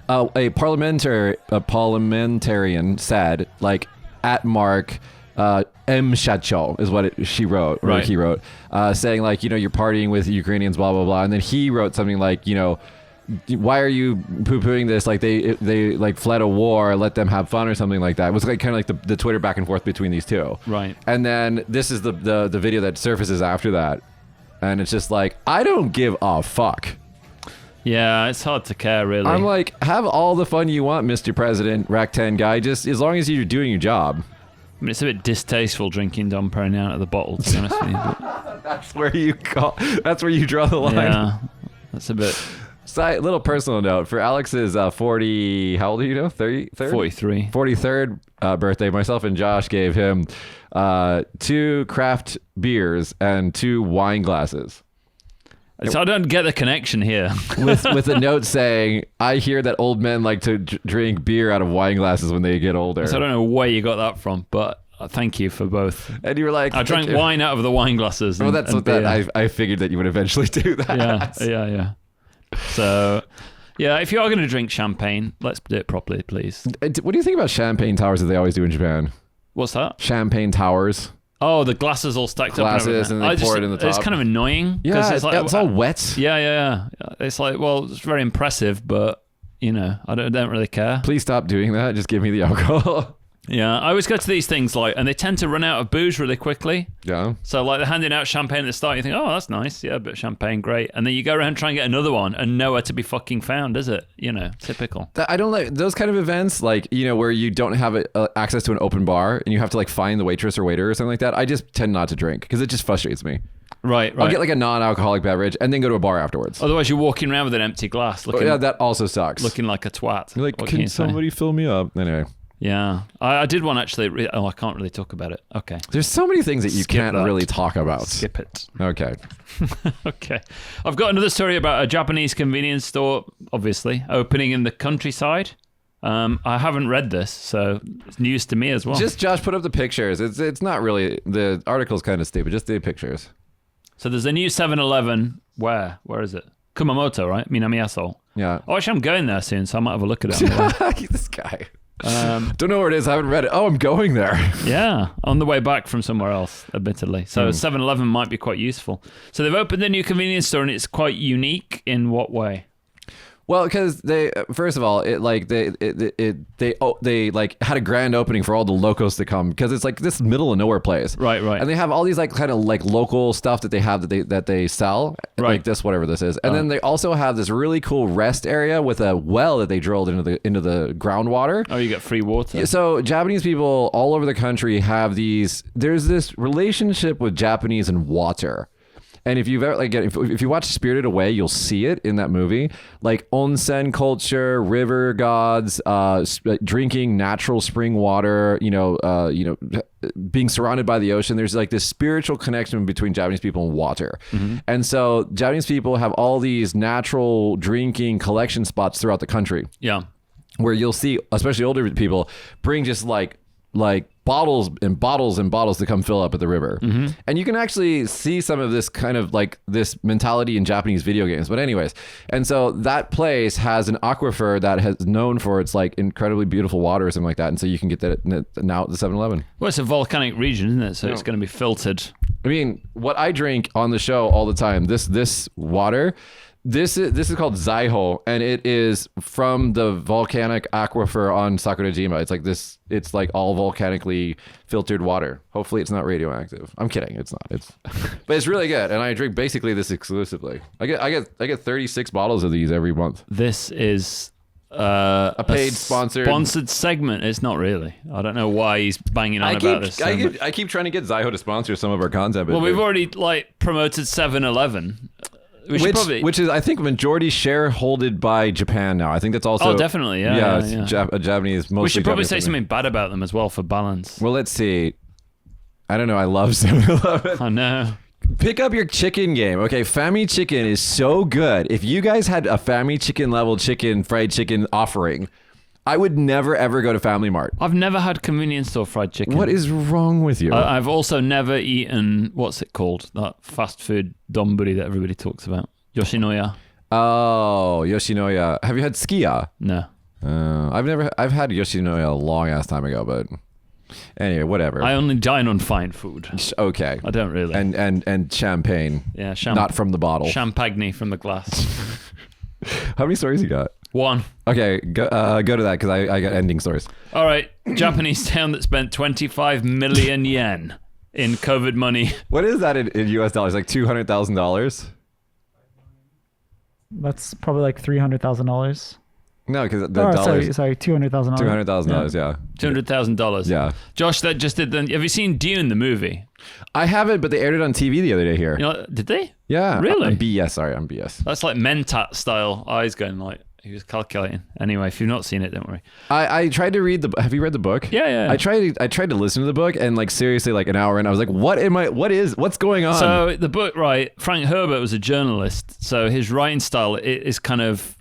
A: A parliamentarian said, like, at Mark M. Shacho is what she wrote, or
B: right.
A: He wrote, saying like, you're partying with Ukrainians, blah, blah, blah. And then he wrote something like, why are you poo-pooing this? Like they like fled a war, let them have fun or something like that. It was like kind of like the Twitter back and forth between these two.
B: Right.
A: And then this is the video that surfaces after that. And it's just like, I don't give a fuck.
B: Yeah, it's hard to care, really.
A: I'm like, have all the fun you want, Mr. President, Rakuten guy, just as long as you're doing your job.
B: I mean, it's a bit distasteful drinking Dom Perignon out of the bottle, to be honest with you.
A: That's where you draw the line.
B: Yeah, that's a bit...
A: Little personal note for Alex's 40, how old are you now? 33rd?
B: 43.
A: 43rd birthday. Myself and Josh gave him 2 craft beers and 2 wine glasses.
B: So I don't get the connection here.
A: with a note saying, I hear that old men like to drink beer out of wine glasses when they get older.
B: So I don't know where you got that from, but thank you for both.
A: And you were like...
B: I drank wine out of the wine glasses.
A: Well, that's what I figured that you would eventually do that.
B: Yeah. So, yeah, if you are going to drink champagne, let's do it properly, please.
A: What do you think about champagne towers that they always do in Japan?
B: What's that?
A: Champagne towers.
B: Oh, the glasses all stacked up.
A: Glasses, and they pour it in the top.
B: It's kind of annoying.
A: Yeah,
B: it's
A: all wet.
B: Yeah. It's like, well, it's very impressive, but, I don't really care.
A: Please stop doing that. Just give me the alcohol.
B: Yeah, I always go to these things and they tend to run out of booze really quickly.
A: Yeah.
B: So like they're handing out champagne at the start, you think, oh, that's nice. Yeah, a bit of champagne, great. And then you go around and try and get another one and nowhere to be fucking found, is it? Typical.
A: I don't like those kind of events, like, where you don't have access to an open bar and you have to like find the waitress or waiter or something like that. I just tend not to drink because it just frustrates me.
B: Right.
A: I'll get like a non-alcoholic beverage and then go to a bar afterwards.
B: Otherwise you're walking around with an empty glass.
A: That also sucks.
B: Looking like a twat.
A: You're like, can somebody fill me up? Anyway.
B: Yeah, I did one actually. I can't really talk about it. Okay.
A: There's so many things that you can't really talk about.
B: Skip it.
A: Okay.
B: Okay. I've got another story about a Japanese convenience store, obviously, opening in the countryside. I haven't read this, so it's news to me as well.
A: Just Josh, put up the pictures. It's not really, the article's kind of stupid. Just the pictures.
B: So there's a new 7-Eleven. Where is it? Kumamoto, right? Minami-Aso.
A: Yeah.
B: Oh, actually, I'm going there soon, so I might have a look at it.
A: This guy. Don't know where it is. I haven't read it. Oh, I'm going there.
B: Yeah, on the way back from somewhere else, admittedly. So 7-Eleven might be quite useful. So they've opened a new convenience store, and it's quite unique in what way?
A: Well, because they, first of all, they like had a grand opening for all the locals to come, because it's like this middle of nowhere place.
B: Right.
A: And they have all these like kind of like local stuff that they have that they sell,
B: right.
A: Like this, whatever this is. And then they also have this really cool rest area with a well that they drilled into the groundwater.
B: Oh, you get free water.
A: So Japanese people all over the country have there's this relationship with Japanese and water. And if you've ever if you watch Spirited Away, you'll see it in that movie. Like onsen culture, river gods, drinking natural spring water, being surrounded by the ocean. There's like this spiritual connection between Japanese people and water. And so Japanese people have all these natural drinking collection spots throughout the country.
B: Yeah.
A: Where you'll see, especially older people, bring just like bottles and bottles and bottles to come fill up at the river. And you can actually see some of this kind of like this mentality in Japanese video games. But anyways, and so that place has an aquifer that has known for its like incredibly beautiful water or something like that. And so you can get that now at the 7-Eleven.
B: Well, it's a volcanic region, isn't it? So it's going to be filtered.
A: I mean, what I drink on the show all the time, this water, this is called Zaiho, and it is from the volcanic aquifer on Sakurajima. It's like all volcanically filtered water. Hopefully it's not radioactive. I'm kidding, it's not. But it's really good, and I drink basically this exclusively. I get 36 bottles of these every month.
B: This is
A: a paid sponsored
B: segment. It's not really. I don't know why he's banging on about this.
A: I keep trying to get Zaiho to sponsor some of our content. But
B: we've already promoted 7-Eleven.
A: Which is, I think, majority shareholded by Japan now. I think that's also...
B: Oh, definitely, yeah.
A: A Japanese, mostly.
B: We should probably say
A: Japanese
B: something bad about them as well for balance.
A: Well, let's see. I don't know. I love 7-Eleven.
B: I know.
A: Pick up your chicken game. Okay, Fami Chicken is so good. If you guys had a Fami Chicken level fried chicken offering, I would never, ever go to Family Mart.
B: I've never had convenience store fried chicken.
A: What is wrong with you?
B: I've also never eaten, what's it called? That fast food donburi that everybody talks about. Yoshinoya.
A: Oh, Yoshinoya. Have you had Skia?
B: No.
A: I've had Yoshinoya a long ass time ago, but anyway, whatever.
B: I only dine on fine food.
A: Okay.
B: I don't really.
A: And champagne.
B: Yeah,
A: not from the bottle.
B: Champagne from the glass.
A: How many stories you got?
B: 1.
A: Okay, go to that because I got ending stories.
B: All right, Japanese town that spent 25 million yen in COVID money.
A: What is that in US dollars? Like $200,000?
C: That's probably like $300,000.
A: No, because the dollars.
C: Sorry, $200,000.
A: $200,000, yeah.
B: $200,000.
A: Yeah.
B: Josh, that just did. Have you seen Dune the movie?
A: I haven't, but they aired it on TV the other day here.
B: Did they?
A: Yeah.
B: Really?
A: I'm BS. Sorry, I'm BS.
B: That's like Mentat style eyes going like. He was calculating. Anyway, if you've not seen it, don't worry.
A: I tried to read have you read the book?
B: Yeah.
A: I tried to listen to the book, and like seriously, like an hour in, I was like, what's going on?
B: So the book, right, Frank Herbert was a journalist, so his writing style is kind of,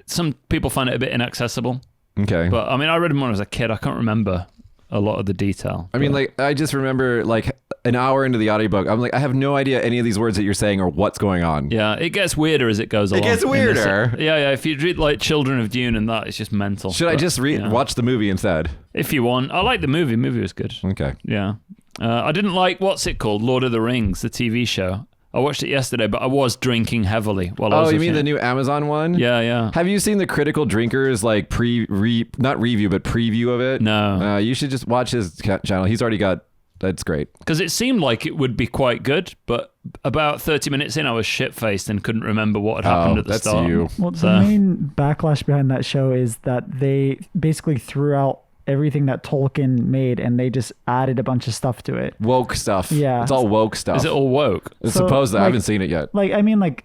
B: some people find it a bit inaccessible.
A: Okay.
B: But I mean, I read him when I was a kid. I can't remember a lot of the detail.
A: I mean, like, I just remember like an hour into the audiobook, I'm like, I have no idea any of these words that you're saying or what's going on.
B: Yeah, it gets weirder as it goes along.
A: It gets weirder.
B: Yeah. If you read like Children of Dune and that, it's just mental.
A: Should I just watch the movie instead?
B: If you want. I like the movie. The movie was good.
A: Okay.
B: Yeah. I didn't like, what's it called? Lord of the Rings, the TV show. I watched it yesterday, but I was drinking heavily while I was
A: you mean the new Amazon one?
B: Yeah.
A: Have you seen the Critical Drinkers like not review, but preview of it?
B: No.
A: You should just watch his channel. He's already got... That's great.
B: Because it seemed like it would be quite good, but about 30 minutes in, I was shit-faced and couldn't remember what had happened at the start.
A: That's you.
C: Well, the main backlash behind that show is that they basically threw out everything that Tolkien made and they just added a bunch of stuff to it.
A: Woke stuff.
C: Yeah.
A: It's all woke stuff.
B: Is it all woke?
A: It's supposed I haven't seen it yet.
C: Like, I mean, like,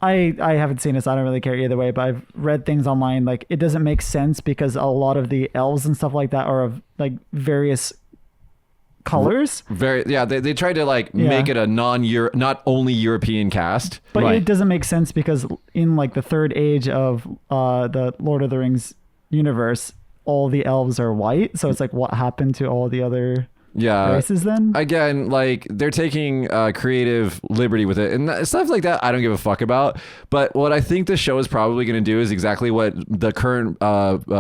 C: I haven't seen it, so I don't really care either way, but I've read things online, like, it doesn't make sense because a lot of the elves and stuff like that are of, like, various colors.
A: They tried to make it a not only European cast,
C: but it doesn't make sense because in like the third age of the Lord of the Rings universe, all the elves are white, so it's like, what happened to all the other races then?
A: Again, like, they're taking creative liberty with it and stuff like that. I don't give a fuck about. But what I think the show is probably going to do is exactly what the current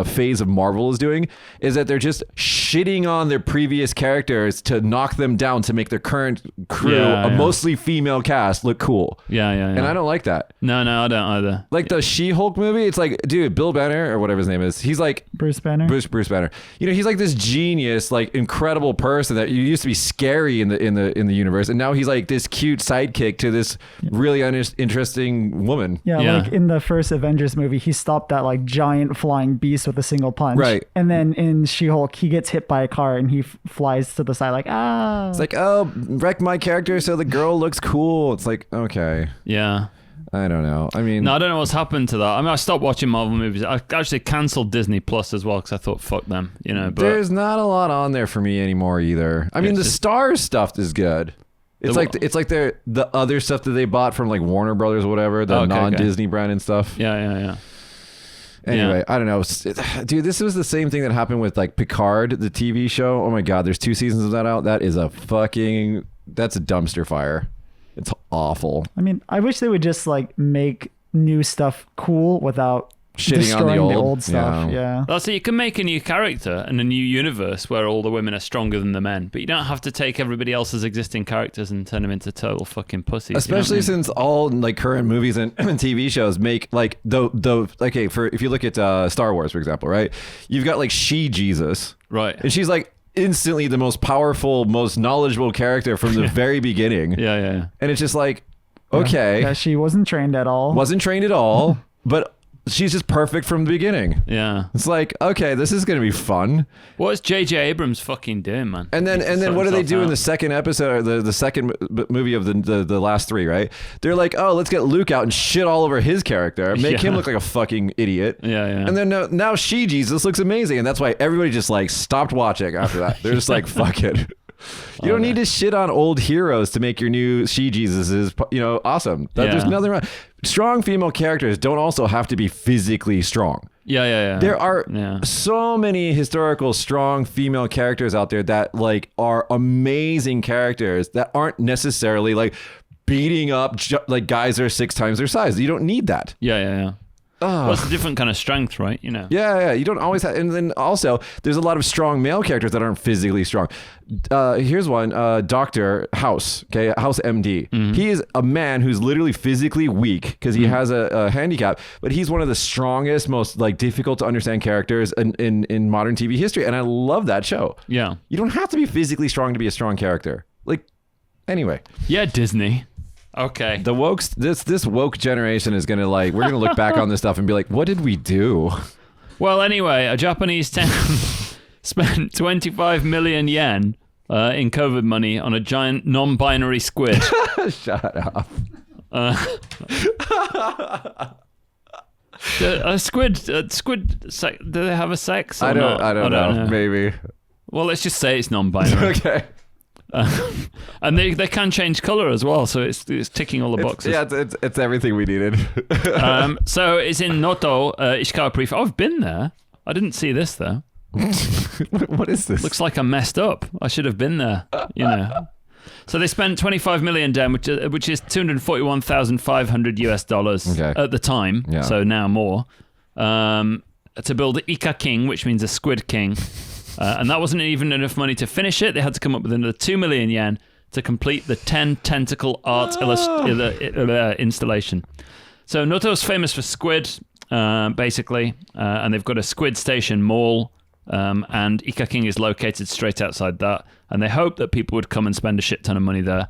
A: phase of Marvel is doing, is that they're just shitting on their previous characters to knock them down to make their current crew, a mostly female cast, look cool.
B: Yeah.
A: And I don't like that.
B: No, I don't either.
A: Like the She-Hulk movie, it's like, dude, Bill Banner or whatever his name is, he's like
C: Bruce Banner.
A: Bruce Banner. You know, he's like this genius, like incredible person. person that you used to be scary in the universe, and now he's like this cute sidekick to this really interesting woman.
C: Yeah, like in the first Avengers movie, he stopped that like giant flying beast with a single punch.
A: Right.
C: And then in She-Hulk, he gets hit by a car and he flies to the side like, ah.
A: It's like, oh, wreck my character so the girl looks cool. It's like, okay.
B: Yeah.
A: I don't know. I mean,
B: no, I don't know what's happened to that. I mean, I stopped watching Marvel movies. I actually cancelled Disney Plus as well because I thought, fuck them, you know. But
A: there's not a lot on there for me anymore either. I mean, the Stars stuff is good. It's like the other stuff that they bought from like Warner Brothers or whatever, the non-Disney brand and stuff.
B: Yeah.
A: Anyway, I don't know. Dude, this was the same thing that happened with like Picard, the TV show. Oh my God, there's 2 seasons of that out. That's a dumpster fire. It's awful.
C: I mean, I wish they would just like make new stuff cool without
A: shitting on the old
C: stuff. Yeah.
B: Well, so you can make a new character and a new universe where all the women are stronger than the men, but you don't have to take everybody else's existing characters and turn them into total fucking pussies.
A: Especially since all like current movies and TV shows make like if you look at Star Wars, for example, right? You've got like Jesus,
B: right?
A: And she's like instantly the most powerful, most knowledgeable character from the very beginning.
B: Yeah.
A: And it's just like, okay.
C: Yeah, she wasn't trained at all.
A: But she's just perfect from the beginning.
B: Yeah.
A: It's like, okay, this is going to be fun.
B: What's J.J. Abrams fucking doing, man?
A: And then what do they do in the second episode, or the second movie of the last 3, right? They're like, oh, let's get Luke out and shit all over his character. Make him look like a fucking idiot.
B: Yeah.
A: And then now Jesus looks amazing. And that's why everybody just like stopped watching after that. They're just like, fuck it. You don't need to shit on old heroes to make your new She-Jesuses, awesome. There's nothing wrong. Strong female characters don't also have to be physically strong.
B: Yeah.
A: There are so many historical strong female characters out there that like are amazing characters that aren't necessarily like beating up like guys that are 6 times their size. You don't need that.
B: Yeah. Well, it's a different kind of strength, right? You know.
A: Yeah. You don't always have, and then also there's a lot of strong male characters that aren't physically strong. Here's one, Dr. House, okay, House MD. Mm-hmm. He is a man who's literally physically weak because he has a handicap, but he's one of the strongest, most like difficult to understand characters in modern TV history, and I love that show.
B: Yeah.
A: You don't have to be physically strong to be a strong character. Like, anyway.
B: Yeah, Disney. Okay.
A: The this woke generation is gonna we're gonna look back on this stuff and be like, what did we do?
B: Well, anyway, a Japanese town spent 25 million yen in COVID money on a giant non-binary squid.
A: Shut up.
B: A squid. Do they have a sex? Or
A: I don't know. Maybe.
B: Well, let's just say it's non-binary.
A: Okay.
B: And they can change color as well, so it's ticking all the boxes.
A: It's everything we needed.
B: So it's in Noto, Ishikawa Prefecture. I've been there. I didn't see this though.
A: What is this?
B: Looks like I messed up. I should have been there. So they spent 25 million yen, which is $241,500 at the time. Yeah. So now more to build Ika King, which means a squid king. And that wasn't even enough money to finish it. They had to come up with another 2 million yen to complete the 10 tentacle art installation. So Noto's famous for squid, basically, and they've got a squid station mall, and Ika King is located straight outside that. And they hope that people would come and spend a shit ton of money there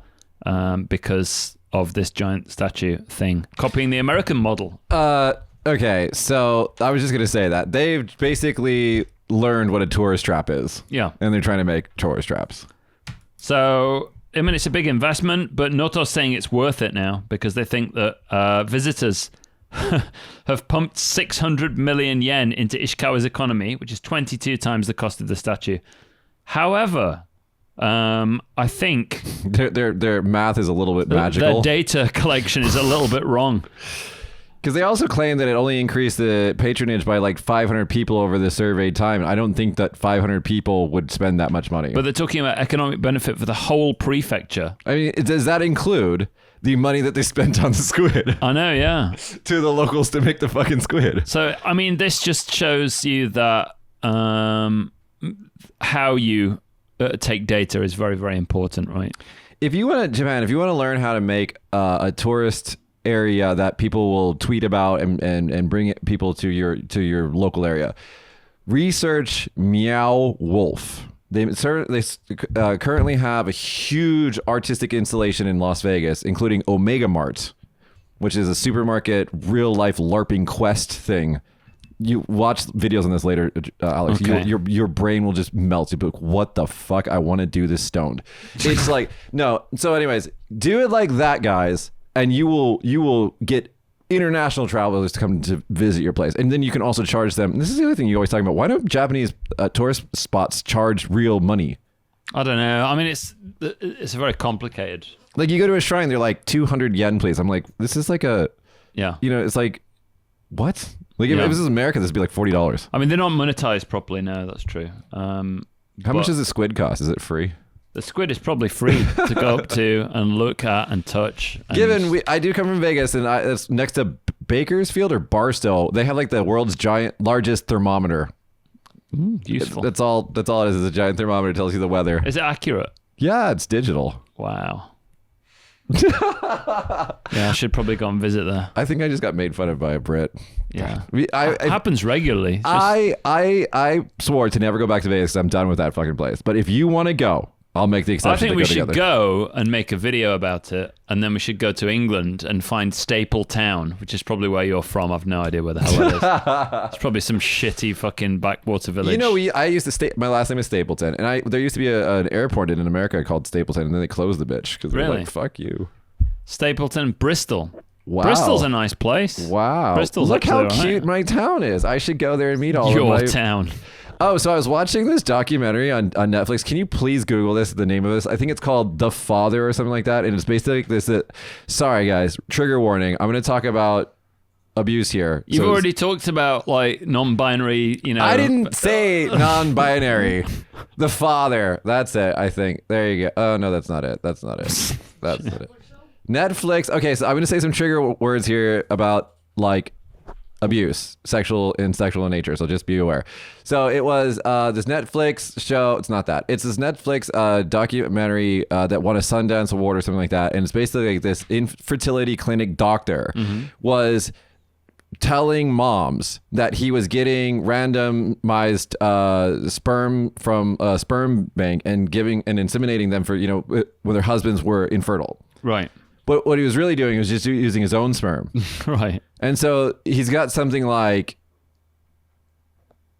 B: because of this giant statue thing, copying the American model.
A: Okay, so I was just going to say that. They've basically learned what a tourist trap is.
B: Yeah.
A: And they're trying to make tourist traps.
B: So, I mean, it's a big investment, but Noto's saying it's worth it now because they think that visitors have pumped 600 million yen into Ishikawa's economy, which is 22 times the cost of the statue. However, I think
A: their math is a little bit magical.
B: Their data collection is a little bit wrong.
A: Because they also claim that it only increased the patronage by like 500 people over the surveyed time. I don't think that 500 people would spend that much money.
B: But they're talking about economic benefit for the whole prefecture.
A: I mean, does that include the money that they spent on the squid?
B: I know, yeah.
A: To the locals to make the fucking squid.
B: So, I mean, this just shows you that how you take data is very, very important, right?
A: If you want to learn how to make a tourist area that people will tweet about and bring people to your local area, research Meow Wolf. They currently have a huge artistic installation in Las Vegas, including Omega Mart, which is a supermarket, real-life LARPing quest thing. You watch videos on this later, Alex.
B: Okay.
A: Your brain will just melt. You'll be like, what the fuck? I want to do this stoned. It's like, no. So anyways, do it like that, guys, and you will get international travelers to come to visit your place. And then you can also charge them. This is the other thing you always talk about. Why don't Japanese tourist spots charge real money?
B: I don't know. I mean, it's very complicated.
A: Like, you go to a shrine, they're like 200 yen, please. I'm like, this is like a,
B: yeah.
A: It's like, what? Like, if this is America, this would be like $40.
B: I mean, they're not monetized properly. No, that's true.
A: How much does the squid cost? Is it free?
B: The squid is probably free to go up to and look at and touch. And
A: I do come from Vegas, and it's next to Bakersfield or Barstow. They have like the world's largest thermometer.
B: Useful.
A: That's all it is. It's a giant thermometer. It tells you the weather.
B: Is it accurate?
A: Yeah, it's digital.
B: Wow. Yeah, I should probably go and visit there.
A: I think I just got made fun of by a Brit.
B: Yeah, it happens regularly.
A: I swore to never go back to Vegas. I'm done with that fucking place. But if you want to go, I'll make the exception.
B: I think we should go and make a video about it, and then we should go to England and find Staple Town, which is probably where you're from. I've no idea where the hell it is. It's probably some shitty fucking backwater village.
A: I used to my last name is Stapleton, and there used to be an airport in America called Stapleton, and then they closed the bitch because they're like, fuck you.
B: Stapleton, Bristol.
A: Wow.
B: Bristol's a nice place.
A: Wow.
B: Bristol's
A: Look how
B: right.
A: cute my town is. I should go there and meet all of
B: your
A: my...
B: town.
A: Oh, so I was watching this documentary on Netflix. Can you please Google this, the name of this? I think it's called The Father or something like that. And it's basically like this. Sorry, guys. Trigger warning. I'm going to talk about abuse here.
B: You've already talked about like non-binary,
A: I didn't say non-binary. The Father. That's it, I think. There you go. Oh, no, that's not it. That's not it. That's not it. Netflix. Okay, so I'm going to say some trigger words here about like abuse, sexual in nature, so just be aware. So it was this Netflix show. It's not that. It's this Netflix documentary that won a Sundance Award or something like that, and it's basically like this infertility clinic doctor was telling moms that he was getting randomized sperm from a sperm bank and giving and inseminating them for when their husbands were infertile.
B: Right.
A: But what he was really doing was just using his own sperm.
B: Right.
A: And so he's got something like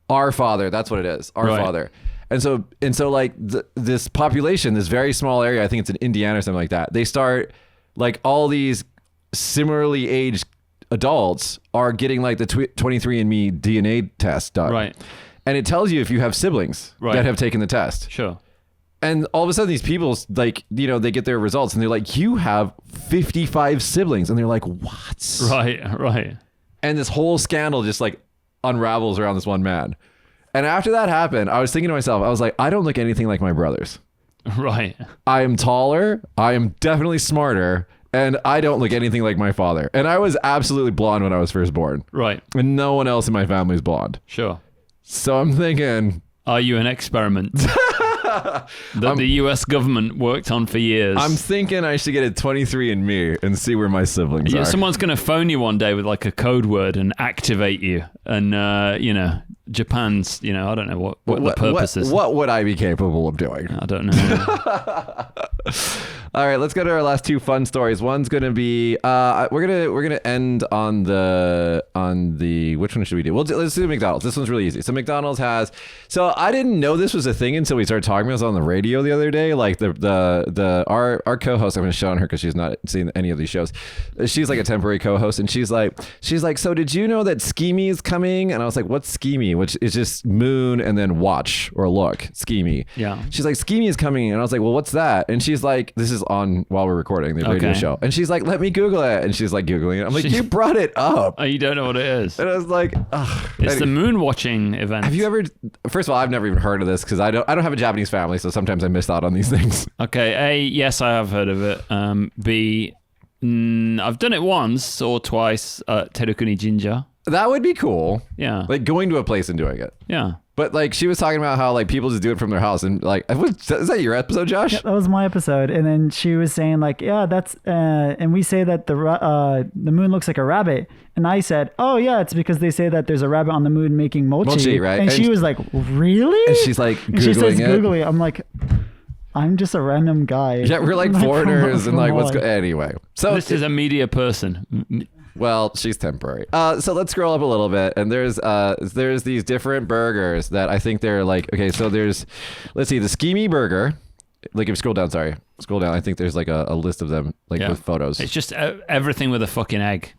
A: Our Father. That's what it is. Our Father. And so like this population, this very small area, I think it's in Indiana or something like that. They start like all these similarly aged adults are getting like the 23andMe DNA test done.
B: Right.
A: And it tells you if you have siblings that have taken the test.
B: Sure.
A: And all of a sudden, these people, like, they get their results and they're like, you have 55 siblings. And they're like, what?
B: Right.
A: And this whole scandal just like unravels around this one man. And after that happened, I was thinking to myself, I was like, I don't look anything like my brothers.
B: Right.
A: I am taller. I am definitely smarter. And I don't look anything like my father. And I was absolutely blonde when I was first born.
B: Right.
A: And no one else in my family is blonde.
B: Sure.
A: So I'm thinking...
B: Are you an experiment that the U.S. government worked on for years?
A: I'm thinking I should get a 23andMe and see where my siblings are.
B: Someone's going to phone you one day with like a code word and activate you. And, Japan's, I don't know what the purpose is.
A: What would I be capable of doing?
B: I don't know.
A: All right, let's go to our last two fun stories. One's going to be we're gonna end on the which one should we do? Let's do McDonald's. This one's really easy. So McDonald's has. So I didn't know this was a thing until we started talking about it on the radio the other day. Like our co-host, I'm going to show on her because she's not seen any of these shows. She's like a temporary co-host, and she's like, so did you know that Schemy is coming? And I was like, what's Schemy? Which is just moon and then watch or look. Schemy.
B: Yeah.
A: She's like, Schemy is coming, and I was like, well, what's that? And she's like, this is on while we're recording the radio show, and she's like, let me Google it, and she's like Googling it. I'm like, you brought it up.
B: Oh, you don't know what it is.
A: And I was like, ugh.
B: It's the moon watching event.
A: Have you ever? First of all, I've never even heard of this because I don't have a Japanese family, so sometimes I miss out on these things.
B: Okay. A, yes, I have heard of it. B, I've done it once or twice at Terukuni Jinja.
A: That would be cool.
B: Yeah.
A: Like going to a place and doing it.
B: Yeah.
A: But like she was talking about how like people just do it from their house and like is that your episode, Josh?
C: Yeah, that was my episode. And then she was saying like, yeah, that's and we say that the moon looks like a rabbit. And I said, oh yeah, it's because they say that there's a rabbit on the moon making mochi,
A: right?
C: And she was like, really?
A: And she's like Googling
C: she says
A: it.
C: Googling it. I'm like, I'm just a random guy.
A: Yeah, we're like foreigners and like anyway. So
B: this is a media person.
A: Well, she's temporary. So let's scroll up a little bit, and there's these different burgers that I think they're like. Okay, so let's see, the Schemy Burger. Like if you scroll down, I think there's like a list of them with photos.
B: It's just everything with a fucking egg.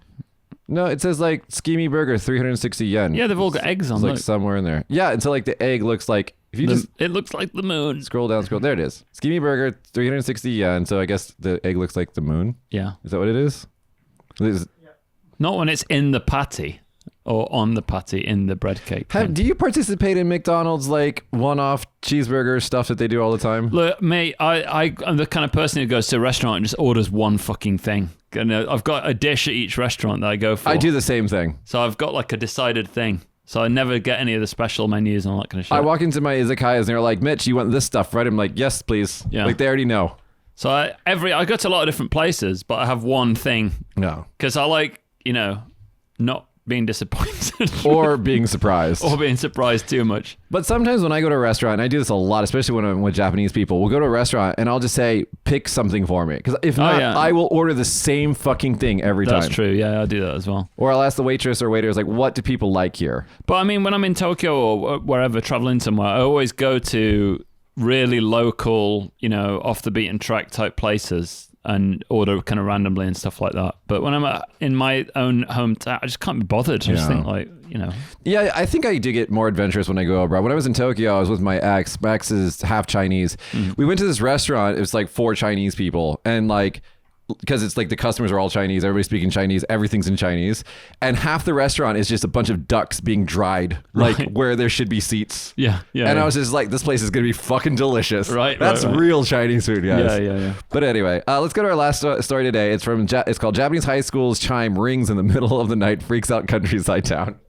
A: No, it says like Schemy Burger, 360 yen.
B: Yeah, they've all got eggs on.
A: Like somewhere in there. Yeah, and so like the egg looks like if you
B: it looks like the moon.
A: Scroll down. There it is. Schemy Burger, 360 yen. So I guess the egg looks like the moon.
B: Yeah.
A: Is that what it is?
B: Not when it's in the patty or on the patty in the bread cake.
A: Do you participate in McDonald's like one-off cheeseburger stuff that they do all the time?
B: Look, mate, I'm the kind of person who goes to a restaurant and just orders one fucking thing. I've got a dish at each restaurant that I go for.
A: I do the same thing.
B: So I've got like a decided thing. So I never get any of the special menus and all that kind of shit.
A: I walk into my izakayas and they're like, Mitch, you want this stuff, right? I'm like, yes, please. Yeah. Like they already know.
B: So I go to a lot of different places, but I have one thing.
A: No.
B: Because I like, not being disappointed.
A: Or being surprised.
B: Or being surprised too much.
A: But sometimes when I go to a restaurant, and I do this a lot, especially when I'm with Japanese people, we'll go to a restaurant and I'll just say, pick something for me. Because if not, I will order the same fucking thing every time.
B: That's true. Yeah, I do that as well.
A: Or I'll ask the waitress or waiters, like, what do people like here?
B: But I mean, when I'm in Tokyo or wherever, traveling somewhere, I always go to really local, off the beaten track type places and order kind of randomly and stuff like that. But when I'm in my own hometown, I just can't be bothered. I just think
A: Yeah, I think I do get more adventurous when I go abroad. When I was in Tokyo, I was with my ex. My ex is half Chinese. We went to this restaurant. It was like 4 Chinese people. And like, because it's like the customers are all Chinese, everybody's speaking Chinese, everything's in Chinese, and half the restaurant is just a bunch of ducks being dried, like where there should be seats.
B: Yeah.
A: And I was just like, this place is gonna be fucking delicious.
B: Right.
A: That's real Chinese food, guys.
B: Yeah.
A: But anyway, let's go to our last story today. It's from it's called Japanese High School's Chime Rings in the Middle of the Night, Freaks Out Countryside Town.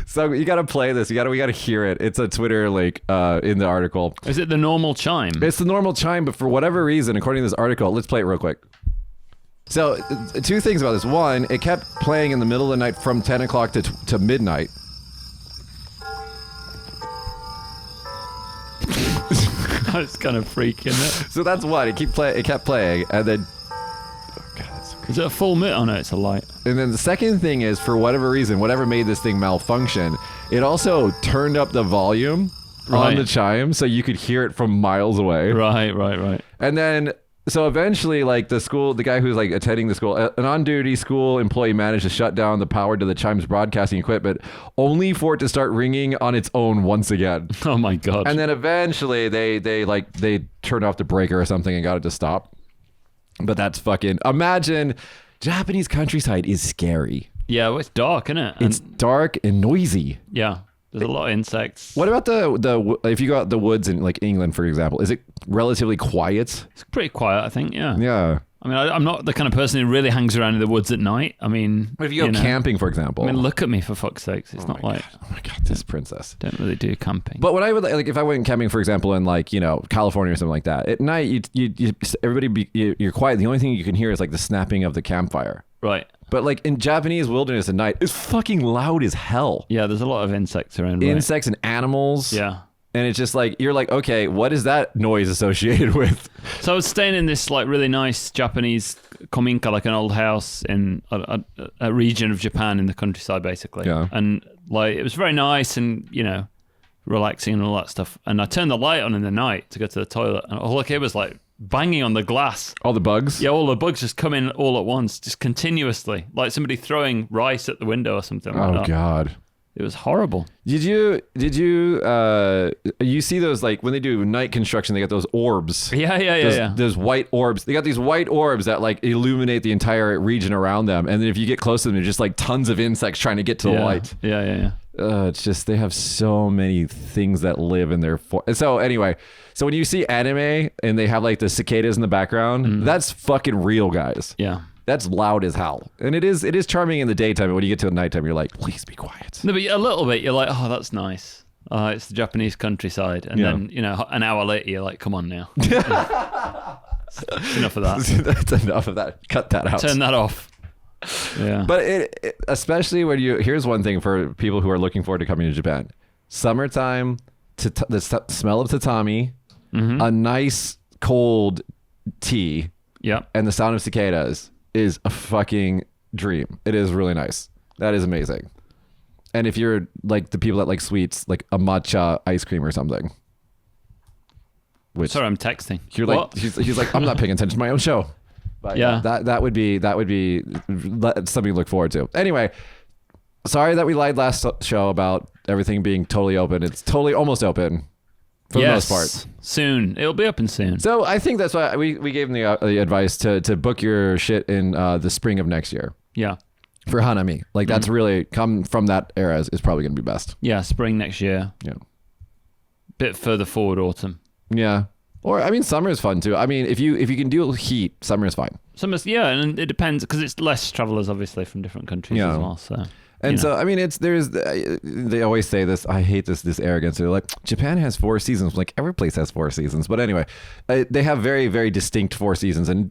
A: So you got to play this. We got to hear it. It's a Twitter link in the article.
B: Is it the normal chime?
A: It's the normal chime, but for whatever reason, according to this article, let's play it real quick. So 2 things about this. One, it kept playing in the middle of the night from 10 o'clock to midnight.
B: I was kind of freaking it.
A: So that's one. It kept playing, and then.
B: Is it a full minute? Oh no, it's a light.
A: And then the second thing is, for whatever reason, whatever made this thing malfunction, it also turned up the volume on the chime so you could hear it from miles away.
B: Right.
A: And then, so eventually, like the guy who's like attending the school, an on-duty school employee managed to shut down the power to the chime's broadcasting equipment, only for it to start ringing on its own once again.
B: Oh my god!
A: And then eventually, they turned off the breaker or something and got it to stop. But that's fucking... Imagine, Japanese countryside is scary.
B: Yeah, well, it's dark, isn't it?
A: It's dark and noisy.
B: Yeah, there's a lot of insects.
A: What about the if you go out the woods in like England, for example, is it relatively quiet?
B: It's pretty quiet, I think, yeah.
A: Yeah.
B: I mean, I'm not the kind of person who really hangs around in the woods at night. I mean...
A: But if you go camping, for example...
B: I mean, look at me, for fuck's sakes. It's not like...
A: God. Oh my God, this princess.
B: Don't really do camping.
A: But when I would, like, if I went camping, for example, in like, California or something like that, at night, you're quiet. The only thing you can hear is like the snapping of the campfire.
B: Right.
A: But like in Japanese wilderness at night, it's fucking loud as hell.
B: Yeah, there's a lot of insects around.
A: Insects and animals.
B: Yeah. And
A: it's just like, you're like, okay, what is that noise associated with?
B: So I was staying in this like really nice Japanese kominka, like an old house in a region of Japan in the countryside, basically.
A: Yeah.
B: And like, it was very nice and, relaxing and all that stuff. And I turned the light on in the night to go to the toilet. And all it was like banging on the glass.
A: All the bugs?
B: Yeah, all the bugs just come in all at once, just continuously. Like somebody throwing rice at the window or something like that.
A: Oh, God.
B: It was horrible.
A: Did you see those, like when they do night construction, they got those orbs.
B: Yeah.
A: Those white orbs. They got these white orbs that like illuminate the entire region around them. And then if you get close to them, there's just like tons of insects trying to get to the light.
B: Yeah.
A: It's just, they have so many things that live in their so anyway, so when you see anime and they have like the cicadas in the background, that's fucking real, guys.
B: Yeah.
A: That's loud as hell. And it is charming in the daytime. And when you get to the nighttime, you're like, please be quiet.
B: No, but a little bit, you're like, oh, that's nice. It's the Japanese countryside. And then, an hour later, you're like, come on now. Enough of that.
A: That's enough of that. Cut that out.
B: Turn that off. Yeah.
A: But it especially when here's one thing for people who are looking forward to coming to Japan. Summertime, the smell of tatami, a nice cold tea, and the sound of cicadas is a fucking dream. It is really nice. That is amazing. And if you're like the people that like sweets, like a matcha ice cream or something.
B: Sorry, I'm texting.
A: You're like, he's like, I'm not paying attention to my own show. But yeah, that would be something to look forward to. Anyway, sorry that we lied last show about everything being totally open. It's totally almost open for the most part.
B: Soon. It'll be open soon.
A: So I think that's why we gave them the advice to book your shit in the spring of next year.
B: Yeah.
A: For Hanami. Like that's really come from that era is probably going to be best.
B: Yeah, spring next year.
A: Yeah.
B: Bit further forward, autumn.
A: Yeah. Or I mean, summer is fun too. I mean, if you can do heat, summer is fine.
B: Summer's and it depends because it's less travelers obviously from different countries as well. So
A: so I mean, they always say this. I hate this arrogance. They're like, Japan has 4 seasons. Like every place has 4 seasons. But anyway, they have very very distinct 4 seasons, and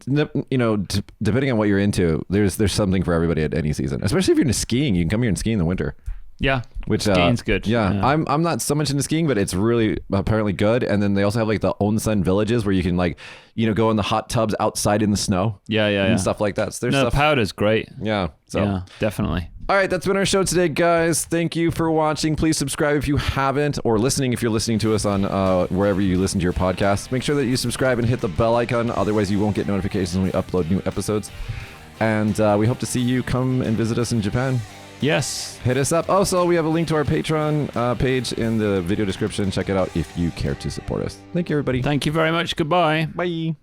A: depending on what you're into, there's something for everybody at any season. Especially if you're into skiing, you can come here and ski in the winter.
B: Yeah,
A: which
B: skiing's good.
A: Yeah, I'm not so much into skiing, but it's really apparently good. And then they also have like the onsen villages where you can like go in the hot tubs outside in the snow.
B: And
A: stuff like that. So
B: the powder's great.
A: Yeah,
B: definitely.
A: All right, that's been our show today, guys. Thank you for watching. Please subscribe if you haven't, or listening if you're listening to us on wherever you listen to your podcasts. Make sure that you subscribe and hit the bell icon. Otherwise, you won't get notifications when we upload new episodes. And we hope to see you come and visit us in Japan.
B: Yes.
A: Hit us up. Also, we have a link to our Patreon page in the video description. Check it out if you care to support us. Thank you, everybody.
B: Thank you very much. Goodbye.
A: Bye.